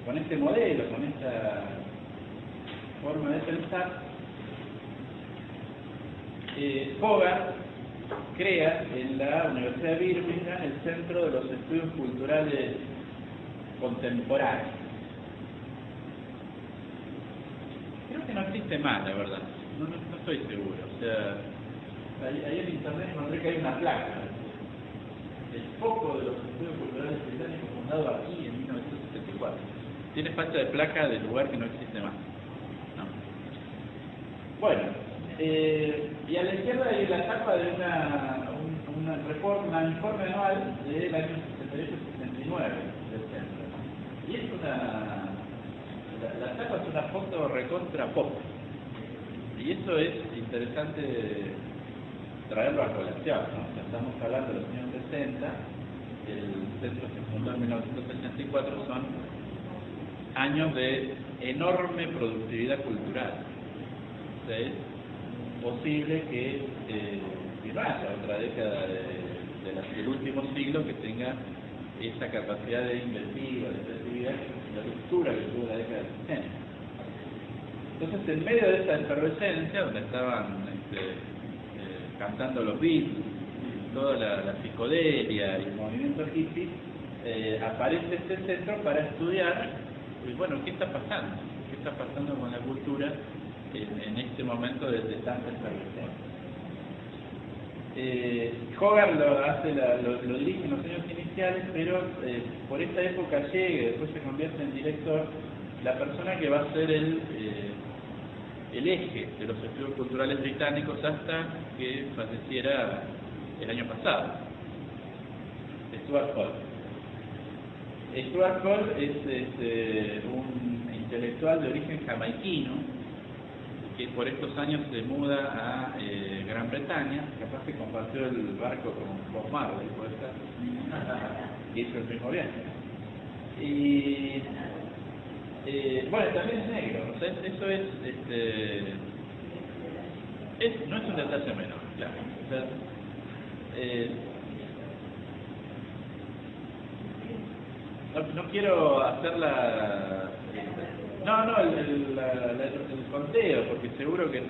Con este modelo, con esta forma de pensar, Hogarth crea en la Universidad de Birmingham el Centro de los Estudios Culturales Contemporáneos. Creo que no existe más, la verdad. No estoy seguro. O sea, ahí en internet encontré que hay una placa. El foco de los estudios culturales británicos fundado aquí en 1974. Tiene falta de placa del lugar que no existe más. ¿No? Bueno, y a la izquierda hay la tapa de un informe anual del año 68-69 del centro. Y es la tapa es una foto recontra pop. Y eso es interesante traerlo a colación, ¿no? O sea, estamos hablando de los años 60, el centro se fundó en 1964, son años de enorme productividad cultural. O sea, es posible que no haya otra década del último siglo que tenga esa capacidad de inventiva, de creatividad, de ruptura que tuvo la década del 60. Entonces, en medio de esta efervescencia, donde estaban cantando los Beatles, toda la psicodelia y el movimiento hippie, aparece este centro para estudiar, bueno, ¿qué está pasando? ¿Qué está pasando con la cultura en este momento de tanta efervescencia? Hogarth lo dirige en los años iniciales, pero por esta época llega y después se convierte en director la persona que va a ser el eje de los estudios culturales británicos hasta que falleciera el año pasado, Stuart Hall. Stuart Hall es un intelectual de origen jamaiquino que por estos años se muda a Gran Bretaña, capaz que compartió el barco con Bob Marley, puede ser, que hizo el mismo viaje. Y bueno, también es negro, o sea, eso es no es un detalle menor, claro. O sea, no quiero hacer el conteo, porque seguro que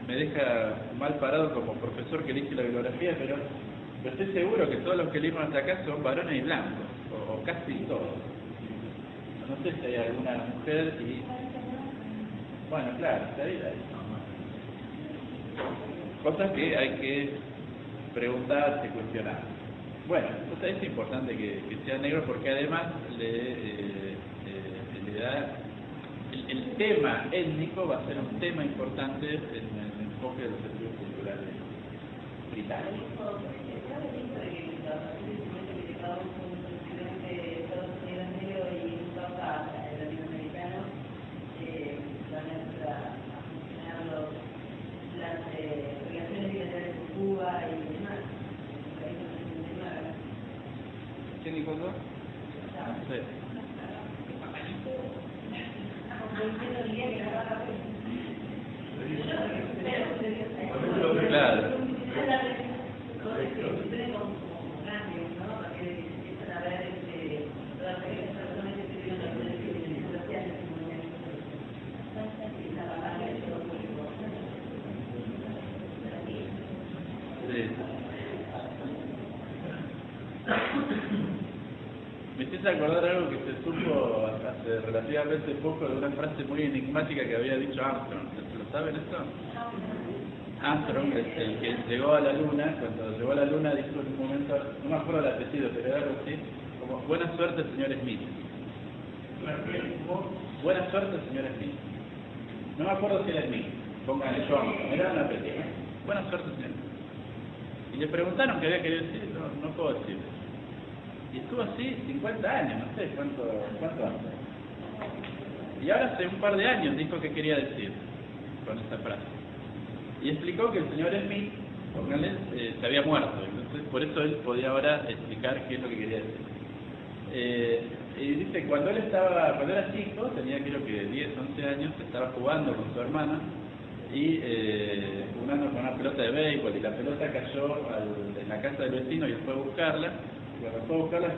me deja mal parado como profesor que elige la bibliografía, pero estoy seguro que todos los que leímos hasta acá son varones y blancos, o casi todos. No sé si hay alguna mujer y... Bueno, claro, está ahí. Cosas que hay que preguntarse, cuestionar. Bueno, entonces es importante que sea negro porque además le da... El tema étnico va a ser un tema importante en el enfoque de los estudios culturales británicos. ¿Quién dijo eso? No sé. Claro. Me hiciste acordar algo que se supo hace relativamente poco de una frase muy enigmática que había dicho Armstrong. ¿Lo saben esto? Armstrong, el que llegó a la Luna, cuando llegó a la Luna dijo en un momento, no me acuerdo el apellido, pero era algo así, como buena suerte señor Smith. Buena suerte señor Smith. No me acuerdo si era Smith, pónganle John, era un apellido. Buena suerte señor Smith. Y le preguntaron qué había querido decir, no puedo decir. Y estuvo así 50 años, no sé cuánto hace. Y ahora hace un par de años dijo qué quería decir con esta frase. Y explicó que el señor Smith, póngale, se había muerto. Entonces, por eso él podía ahora explicar qué es lo que quería decir. Y dice, cuando era chico, tenía creo que 10, 11 años, estaba jugando con su hermana y jugando con una pelota de béisbol y la pelota cayó en la casa del vecino y él fue a buscarla. Cuando fue a buscarla,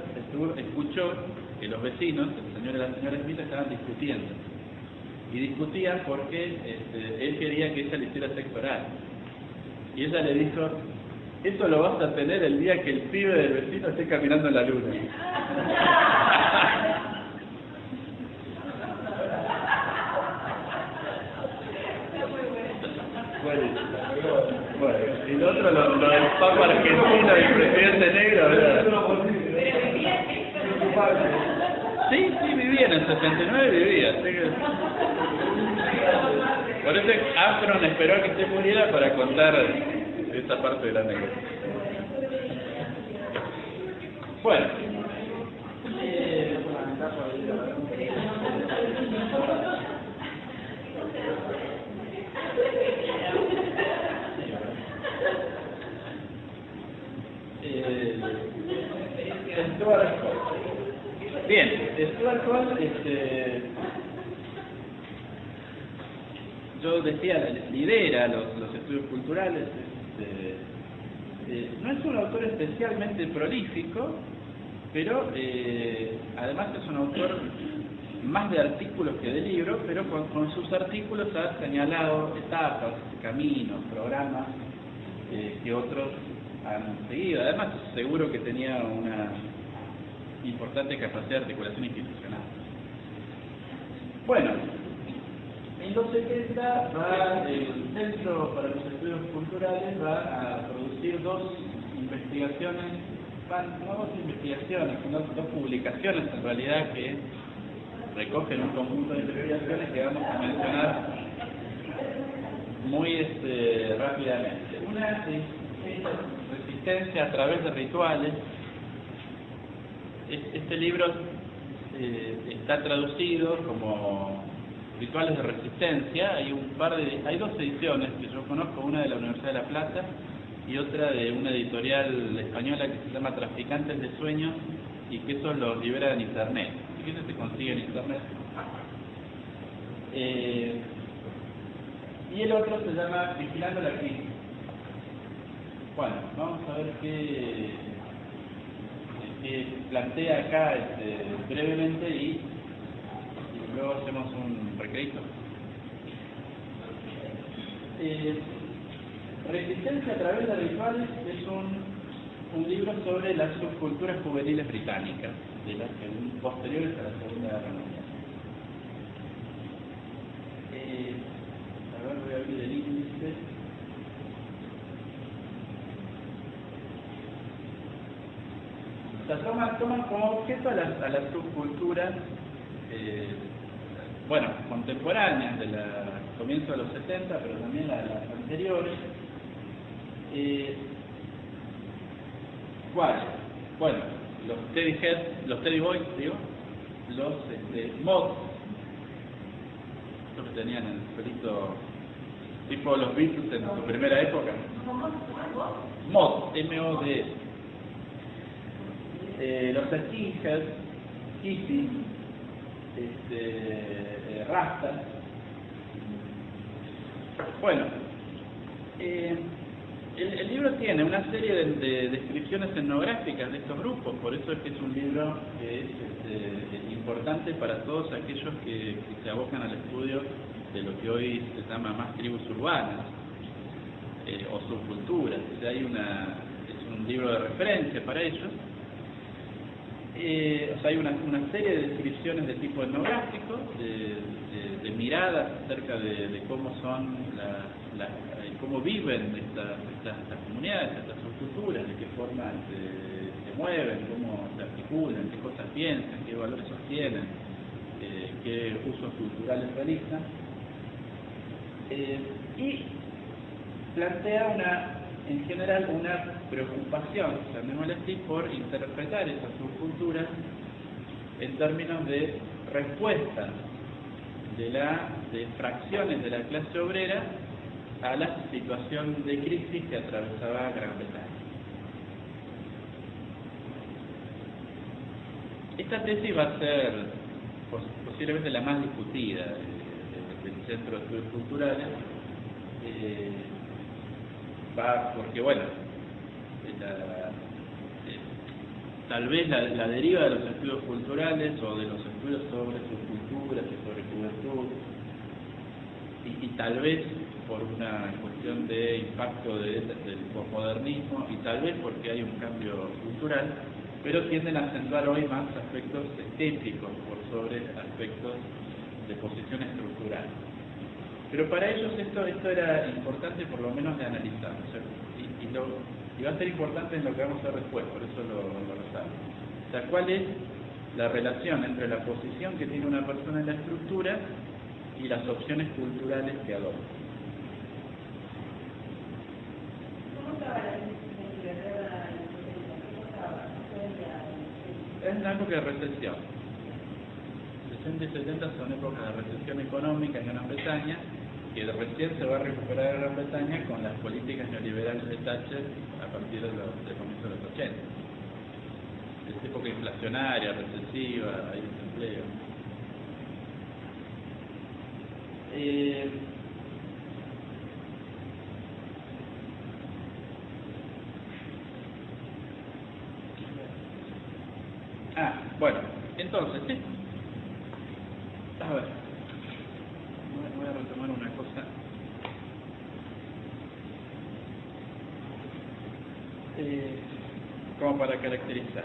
escuchó que los vecinos, el señor y la señora Smith, estaban discutiendo. Y discutían porque él quería que ella le hiciera sexo oral. Y ella le dijo, eso lo vas a tener el día que el pibe del vecino esté caminando en la luna. Bueno, y el otro, lo del Papa argentino y el presidente negro, ¿verdad? Sí, vivía en el 69, vivía. Así que... Por eso Armstrong esperó a que se muriera para contar esta parte de la anécdota. Bueno. Stuart Hall. Bien, Stuart Hall, yo decía, lidera los estudios culturales. No es un autor especialmente prolífico, pero además es un autor más de artículos que de libros, pero con sus artículos ha señalado etapas, caminos, programas que otros han seguido. Además, seguro que tenía una importante capacidad de articulación institucional. Bueno, en los 70 el Centro para los Estudios Culturales va a producir dos investigaciones, sino dos publicaciones en realidad que recogen un conjunto de investigaciones que vamos a mencionar muy rápidamente. Una es Resistencia a través de rituales. Este libro está traducido como Rituales de Resistencia. Hay dos ediciones que yo conozco, una de la Universidad de La Plata y otra de una editorial española que se llama Traficantes de Sueños, y que eso los libera en internet, y que eso se consigue en internet. y el otro se llama Vigilando la Crisis. Bueno, vamos a ver qué plantea acá brevemente y luego hacemos un recreito. Resistencia a través de rituales es un libro sobre las subculturas juveniles británicas, posteriores a la Segunda Guerra Mundial. A ver, voy a abrir el índice. O sea, toman como objeto a las subculturas bueno, contemporáneas del comienzo de los 70, pero también las anteriores. ¿Cuáles? Bueno, los Teddy Boys, digo, los mods, los que tenían el pelito tipo los Beatles en su primera época. Mod, M-O-D. Los skinheads, hippies, rastas. Bueno, el libro tiene una serie de descripciones etnográficas de estos grupos, por eso es que es un libro que es importante para todos aquellos que se abocan al estudio de lo que hoy se llama más tribus urbanas o subculturas. O sea, es un libro de referencia para ellos. O sea, hay una serie de descripciones de tipo etnográfico, de miradas acerca de cómo son cómo viven estas comunidades, estas subculturas, de qué forma se mueven, cómo se articulan, qué cosas piensan, qué valores sostienen, qué usos culturales realizan. Y plantea en general una preocupación, llamémosle así, por interpretar esas subculturas en términos de respuesta de fracciones de la clase obrera a la situación de crisis que atravesaba Gran Bretaña. Esta tesis va a ser posiblemente la más discutida del Centro de Estudios Culturales, porque bueno, tal vez la deriva de los estudios culturales o de los estudios sobre subculturas y sobre juventud, y tal vez por una cuestión de impacto del posmodernismo, y tal vez porque hay un cambio cultural, pero tienden a acentuar hoy más aspectos estéticos por sobre aspectos de posición estructural. Pero para ellos esto era importante por lo menos de analizar, o sea, y va a ser importante en lo que vamos a ver después, por eso lo resalto. O sea, ¿cuál es la relación entre la posición que tiene una persona en la estructura y las opciones culturales que adopta? ¿Cómo estaba la Inglaterra? Es una época de recesión. 60 y 70 son épocas de recesión económica en Gran Bretaña, que recién se va a recuperar Gran Bretaña con las políticas neoliberales de Thatcher a partir del comienzo de los 80. Es época inflacionaria, recesiva, hay desempleo. Bueno, entonces, ¿sí? A ver, voy a retomar una cosa. Como para caracterizar.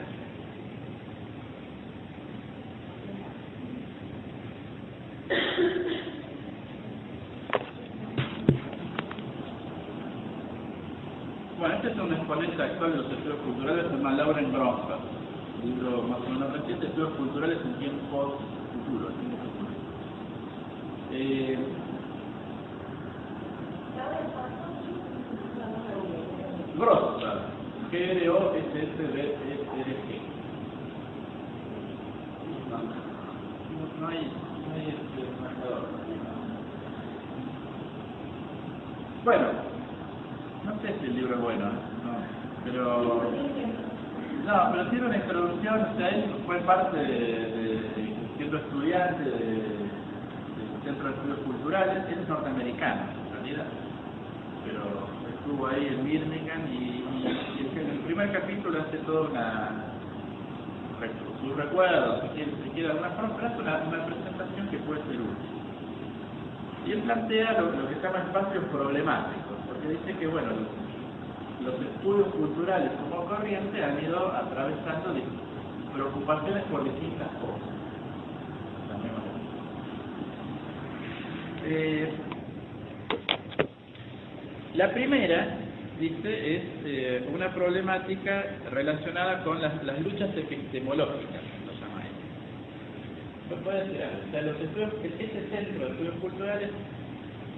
Bueno, este es un exponente actual de los estudios culturales, se llama Lauren Bronsfeld, libro más o menos reciente, Estudios Culturales en Tiempos Futuros. Bronsfeld, G-R-O-S-S-B-E-R-G. No hay marcador. Bueno, no sé si el libro es bueno, pero tiene una introducción. O sea, él fue parte siendo estudiante del Centro de Estudios Culturales. Él es norteamericano, candidato, pero estuvo ahí en Birmingham y en el primer capítulo hace toda su recuerdo, si quiere alguna forma, pero hace una presentación que puede ser útil. Y él plantea lo que se llama espacios problemáticos, porque dice que, bueno, los estudios culturales como corriente han ido atravesando preocupaciones por distintas cosas. La primera, dice, es una problemática relacionada con las luchas epistemológicas, lo llama él. ¿No puede decir algo? O sea, ese centro de estudios culturales,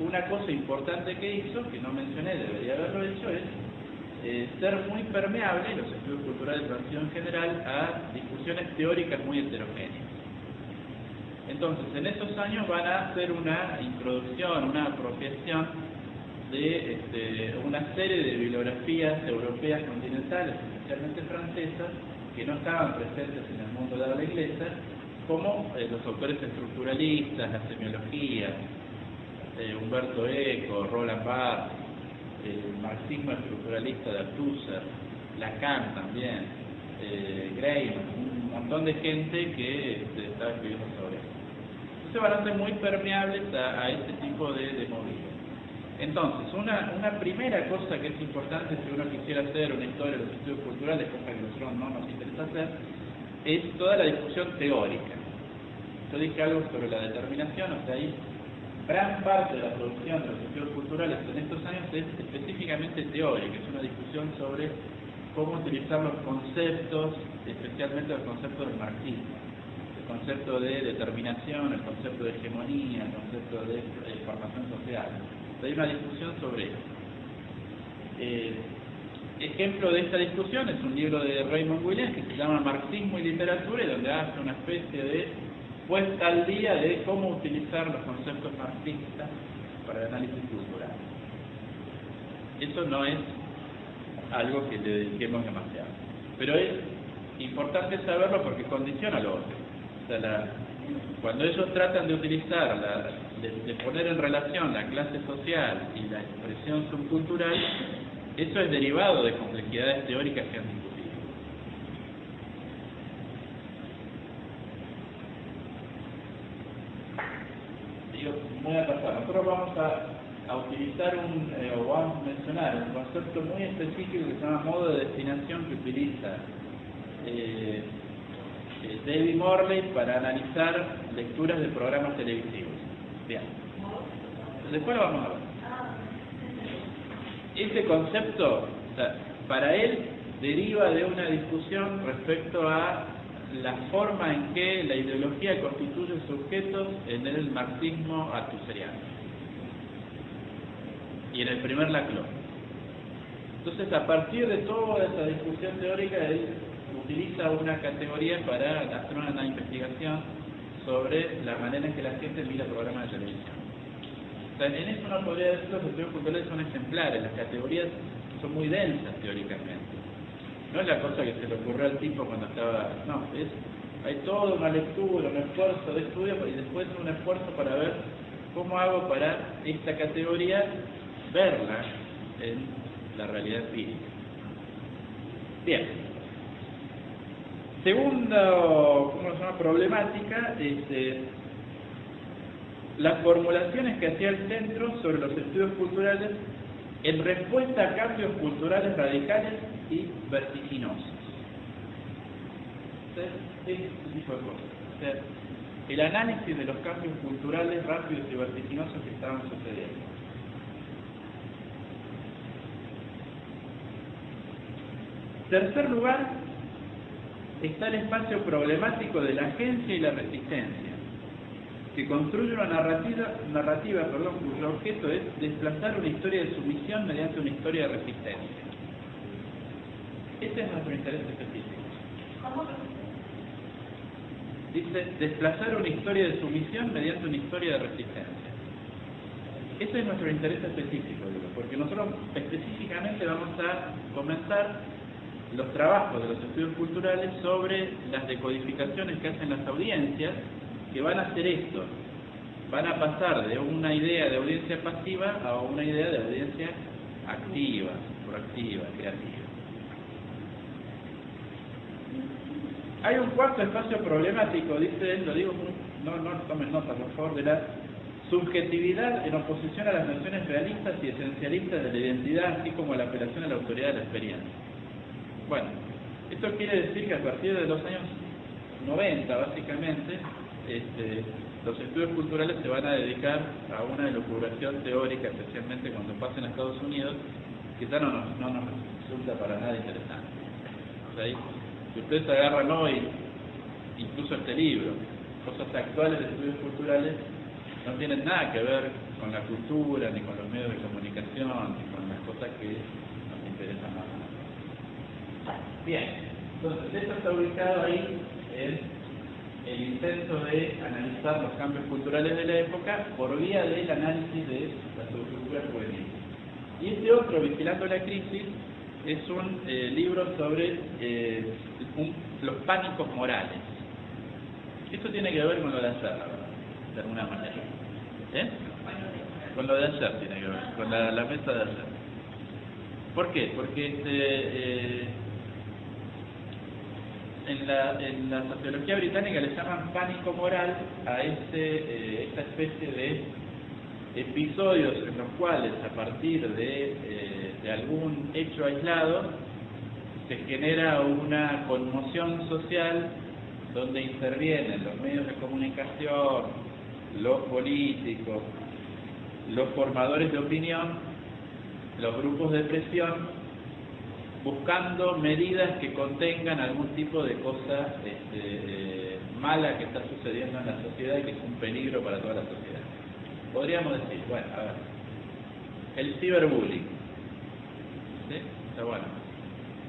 una cosa importante que hizo, que no mencioné, debería haberlo hecho, es ser muy permeable, los estudios culturales han sido en general, a discusiones teóricas muy heterogéneas. Entonces, en esos años van a hacer una introducción, una apropiación de una serie de bibliografías europeas continentales, especialmente francesas, que no estaban presentes en el mundo de habla inglesa, como los autores estructuralistas, la semiología, Umberto Eco, Roland Barthes, el marxismo estructuralista de Althusser, Lacan también, Greiman, un montón de gente que estaba escribiendo sobre eso. Entonces van a ser muy permeables a este tipo de movidas. Entonces, una primera cosa que es importante si uno quisiera hacer una historia de los estudios culturales, cosa que a nosotros no nos interesa hacer, es toda la discusión teórica. Yo dije algo sobre la determinación, o sea, ahí gran parte de la producción de los estudios culturales en estos años es específicamente teórica, es una discusión sobre cómo utilizar los conceptos, especialmente los conceptos del marxismo, el concepto de determinación, el concepto de hegemonía, el concepto de formación social. Hay una discusión sobre eso. Ejemplo de esta discusión es un libro de Raymond Williams que se llama Marxismo y Literatura, y donde hace una especie de puesta al día de cómo utilizar los conceptos marxistas para el análisis cultural. Eso no es algo que le dediquemos demasiado, pero es importante saberlo porque condiciona lo otro. O sea, cuando ellos tratan de utilizar, de poner en relación la clase social y la expresión subcultural, eso es derivado de complejidades teóricas que han discutido. Muy a pasar. Nosotros vamos a utilizar o vamos a mencionar un concepto muy específico que se llama modo de destinación que utiliza David Morley para analizar lecturas de programas televisivos. Bien. Después lo vamos a ver. Este concepto, o sea, para él, deriva de una discusión respecto a la forma en que la ideología constituye sujetos en el marxismo althuseriano y en el primer Laclau. Entonces, a partir de toda esa discusión teórica, él utiliza una categoría para hacer una investigación sobre la manera en que la gente mira programas de televisión. O sea, en eso uno podría decir que los estudios culturales son ejemplares, las categorías son muy densas teóricamente. No es la cosa que se le ocurrió al tipo cuando estaba... No, hay toda una lectura, un esfuerzo de estudio y después un esfuerzo para ver cómo hago para esta categoría verla en la realidad empírica. Bien. Segundo, ¿cómo se llama? Problemática, las formulaciones que hacía el centro sobre los estudios culturales en respuesta a cambios culturales radicales y vertiginosos. Este tipo de cosas. O sea, el análisis de los cambios culturales rápidos y vertiginosos que estaban sucediendo. Tercer lugar, está el espacio problemático de la agencia y la resistencia, que construye una narrativa, cuyo objeto es desplazar una historia de sumisión mediante una historia de resistencia. Ese es nuestro interés específico. Dice, desplazar una historia de sumisión mediante una historia de resistencia. Ese es nuestro interés específico, digo, porque nosotros específicamente vamos a comenzar los trabajos de los estudios culturales sobre las decodificaciones que hacen las audiencias, que van a hacer esto, van a pasar de una idea de audiencia pasiva a una idea de audiencia activa, proactiva, creativa. Hay un cuarto espacio problemático, dice él, lo digo no tomen nota por favor, de la subjetividad en oposición a las nociones realistas y esencialistas de la identidad, así como a la apelación a la autoridad de la experiencia. Bueno, esto quiere decir que a partir de los años 90, básicamente, los estudios culturales se van a dedicar a una elucubración teórica, especialmente cuando pasen a Estados Unidos, que ya no nos resulta para nada interesante. O sea, si ustedes agarran hoy, incluso este libro, cosas actuales de estudios culturales, no tienen nada que ver con la cultura, ni con los medios de comunicación, ni con las cosas que nos interesan más. Bien, entonces esto está ubicado ahí en el intento de analizar los cambios culturales de la época por vía del análisis de la subcultura juvenil. Y este otro, Vigilando la Crisis, es un libro sobre los pánicos morales. Esto tiene que ver con lo de ayer, de alguna manera. Con lo de ayer tiene que ver, con la mesa de ayer. ¿Por qué? Porque en la sociología británica le llaman pánico moral a esta especie de episodios en los cuales a partir de algún hecho aislado se genera una conmoción social donde intervienen los medios de comunicación, los políticos, los formadores de opinión, los grupos de presión, buscando medidas que contengan algún tipo de cosa mala que está sucediendo en la sociedad y que es un peligro para toda la sociedad. Podríamos decir, bueno, a ver, el ciberbullying, ¿sí? Está bueno.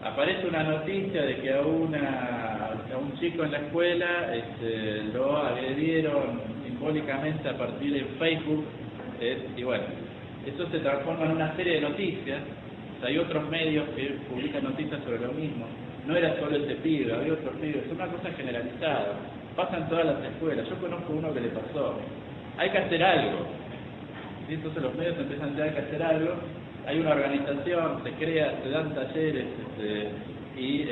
Aparece una noticia de que a un chico en la escuela lo agredieron simbólicamente a partir de Facebook, y bueno, eso se transforma en una serie de noticias. O sea, hay otros medios que publican noticias sobre lo mismo. No era solo ese pibe, había otros pibes. Es una cosa generalizada. Pasa en todas las escuelas. Yo conozco uno que le pasó. Hay que hacer algo. ¿Sí? Entonces los medios empiezan a decir, hay que hacer algo. Hay una organización, se crea, se dan talleres y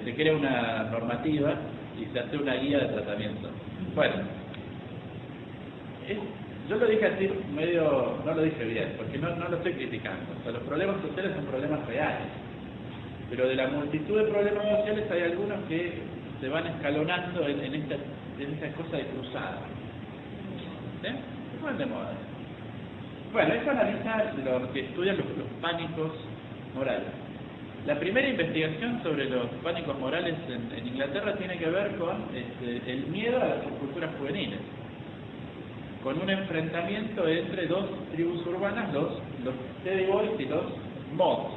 se crea una normativa y se hace una guía de tratamiento. Bueno, yo lo dije así medio, no lo dije bien, porque no lo estoy criticando. O sea, los problemas sociales son problemas reales, pero de la multitud de problemas sociales hay algunos que se van escalonando en esta cosa de cruzada. ¿Sí? Se ponen de moda. Bueno, eso analiza lo que estudian los pánicos morales. La primera investigación sobre los pánicos morales en Inglaterra tiene que ver con el miedo a las subculturas juveniles, con un enfrentamiento entre dos tribus urbanas, los Teddy Boys y los Mods.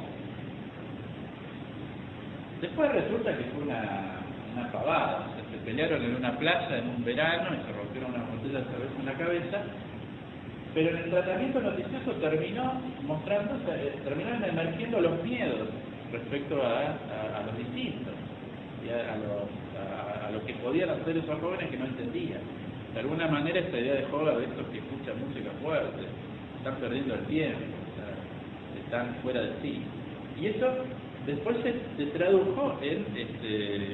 Después resulta que fue una pavada. Se pelearon en una playa en un verano y se rompieron unas botellas de cerveza en la cabeza, pero en el tratamiento noticioso terminaron emergiendo los miedos respecto a los distintos y a lo que podían hacer esos jóvenes que no entendían. De alguna manera esta idea de joven de estos que escuchan música fuerte, están perdiendo el tiempo, o sea, están fuera de sí. Y eso después se tradujo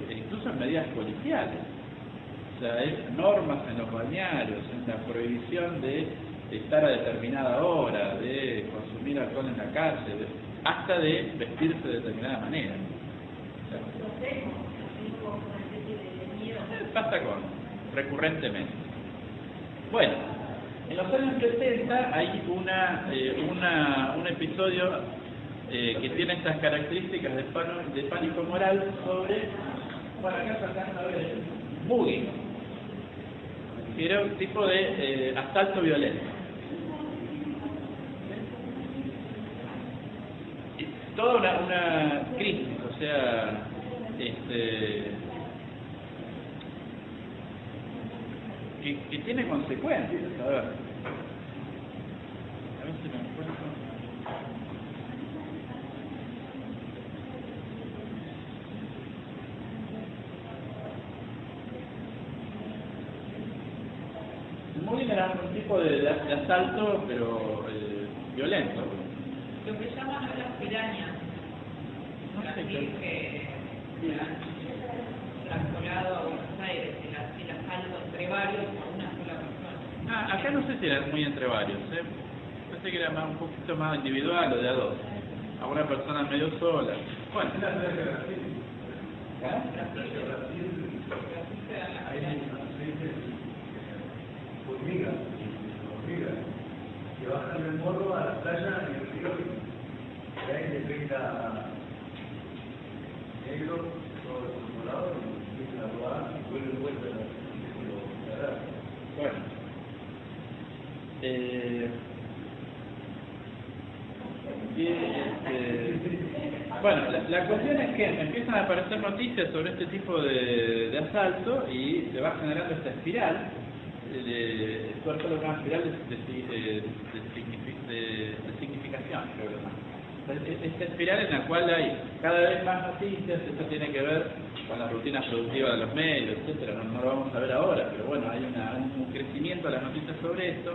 incluso en medidas policiales. O sea, en normas en los balnearios, en la prohibición de estar a determinada hora, de consumir alcohol en la calle, hasta de vestirse de determinada manera. O sea, pasa recurrentemente. Bueno, en los años 70 hay un episodio que tiene estas características de pánico moral sobre, bueno, acá sacan a ver, bullying, que era un tipo de asalto violento. Y toda una crisis, o sea, que tiene consecuencias. A ver si me encuentro. El bullying en un tipo de asalto, pero violento. Lo que llaman ahora las pirañas, No sé que han trascolado a Buenos Aires, el asalto entre varios a una sola persona. Acá no sé si era muy entre varios, pensé que era un poquito más individual o de a dos. A una persona medio sola. Bueno. Hormigas, que bajan el morro a la playa en el río, y ahí le pesca negro, todo descontrolado, y empiezan a rodar y vuelven vuelta a la Bueno. Bueno, la cuestión es que empiezan a aparecer noticias sobre este tipo de asalto y se va generando esta espiral, lo que llaman espiral de significación, creo que se llama. Esta espiral en la cual hay cada vez más noticias. Esto tiene que ver con las rutinas productivas de los medios, etcétera. No lo vamos a ver ahora, pero bueno, hay un crecimiento de las noticias sobre esto,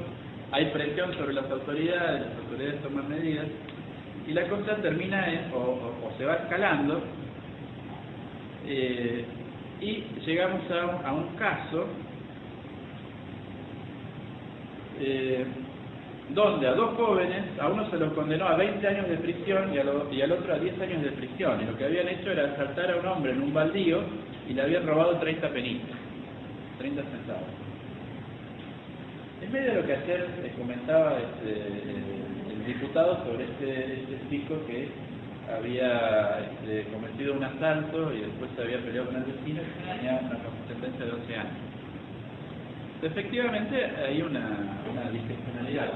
hay presión sobre las autoridades toman medidas, y la cosa termina o se va escalando, y llegamos a un caso donde a dos jóvenes, a uno se los condenó a 20 años de prisión y al otro a 10 años de prisión, y lo que habían hecho era asaltar a un hombre en un baldío y le habían robado 30 peniques, 30 centavos. En medio de lo que ayer comentaba el diputado sobre este chico que había cometido un asalto y después se había peleado con el vecino y tenía una sentencia de 12 años. Efectivamente hay una discrecionalidad.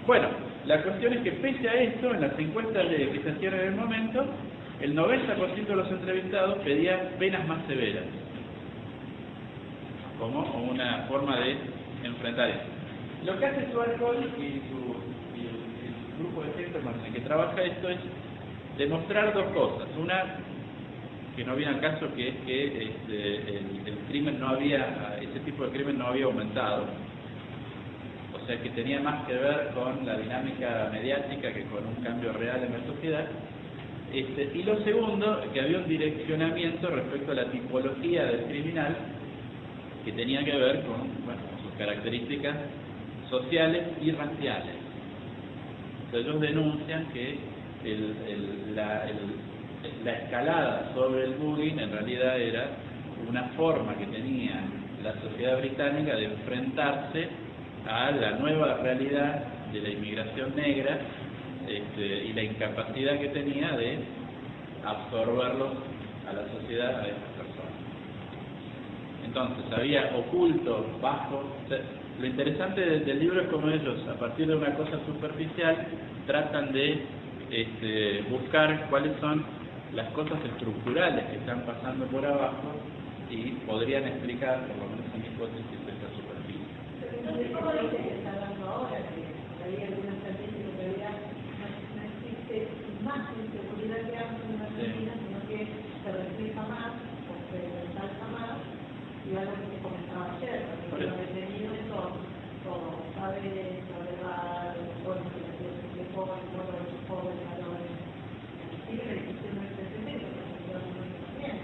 Bueno, la cuestión es que pese a esto, en las encuestas que se hacían en el momento, el 90% de los entrevistados pedían penas más severas, como una forma de enfrentar esto. Lo que hace su alcohol y el grupo de gente con el que trabaja esto es demostrar dos cosas. Una, que no viene al caso, que es que el crimen ese tipo de crimen no había aumentado, o sea que tenía más que ver con la dinámica mediática que con un cambio real en la sociedad. Y lo segundo, que había un direccionamiento respecto a la tipología del criminal que tenía que ver con sus características sociales y raciales. Entonces ellos denuncian que la escalada sobre el bullying en realidad era una forma que tenía la sociedad británica de enfrentarse a la nueva realidad de la inmigración negra y la incapacidad que tenía de absorberlos a la sociedad, a estas personas. Entonces había oculto bajo... Lo interesante del libro es cómo ellos, a partir de una cosa superficial, tratan de buscar cuáles son las cosas estructurales que están pasando por abajo y podrían explicar, por lo menos en mi hipótesis, esta superficie. Entonces, ¿cómo dice que está hablando ahora? Que había algunas tendencias que todavía no existe más inseguridad que antes en Argentina, sino que se refleja más, o se resalta más, y algo que se comentaba ayer, porque los detenidos son saberes, la verdad, bueno, que se joven, bueno, los jóvenes, valores, sigue la discusión del presidente, porque no también.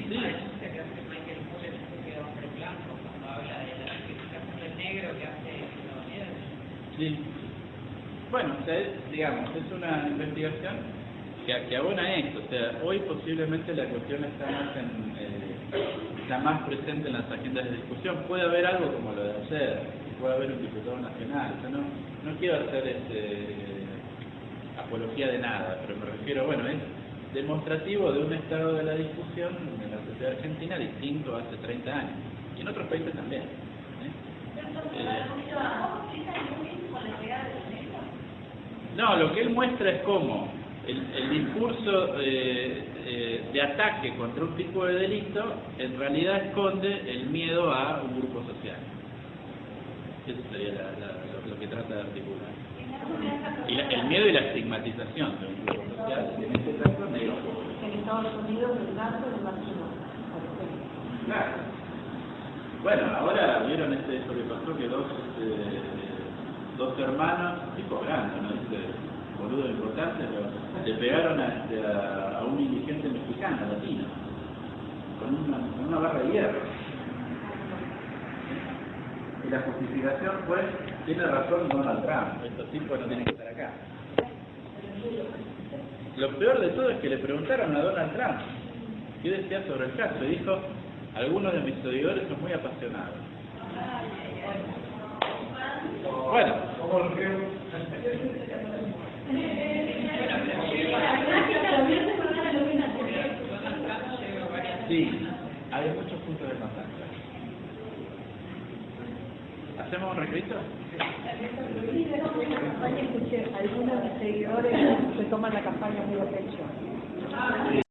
Sí. Que hace Michael Moore en el estudio de Hombre Blanco, cuando habla de la identificación del negro que hace estadounidense. Sí. Bueno, o sea, digamos, es una investigación que abona esto. O sea, hoy posiblemente la cuestión está más presente en las agendas de discusión. Puede haber algo como lo de ayer, puede haber un diputado nacional. O sea, no quiero hacer apología de nada, pero me refiero, bueno, es demostrativo de un estado de la discusión en la sociedad argentina distinto hace 30 años, y en otros países también. No, lo que él muestra es cómo el discurso de ataque contra un tipo de delito en realidad esconde el miedo a un grupo social. Eso sería lo que trata de articular. Y el miedo y la estigmatización de un grupo social, en este caso negro. En Estados Unidos, el narco es Barcelona, por ejemplo. Claro. Bueno, ahora vieron esto que pasó, que dos hermanos, tipo grandes, no dice boludo importante, pero le pegaron a un indigente mexicano, latino, con una barra de hierro. Y la justificación fue, tiene razón Donald Trump, estos tipos no tienen que estar acá. Lo peor de todo es que le preguntaron a Donald Trump qué decía sobre el caso, y dijo, algunos de mis seguidores son muy apasionados. Bueno, ¿Cómo lo creo? sí, hay muchos puntos de contacto. ¿Hacemos un recrito? Escuché, algunos de mis seguidores se toman la campaña muy a pecho.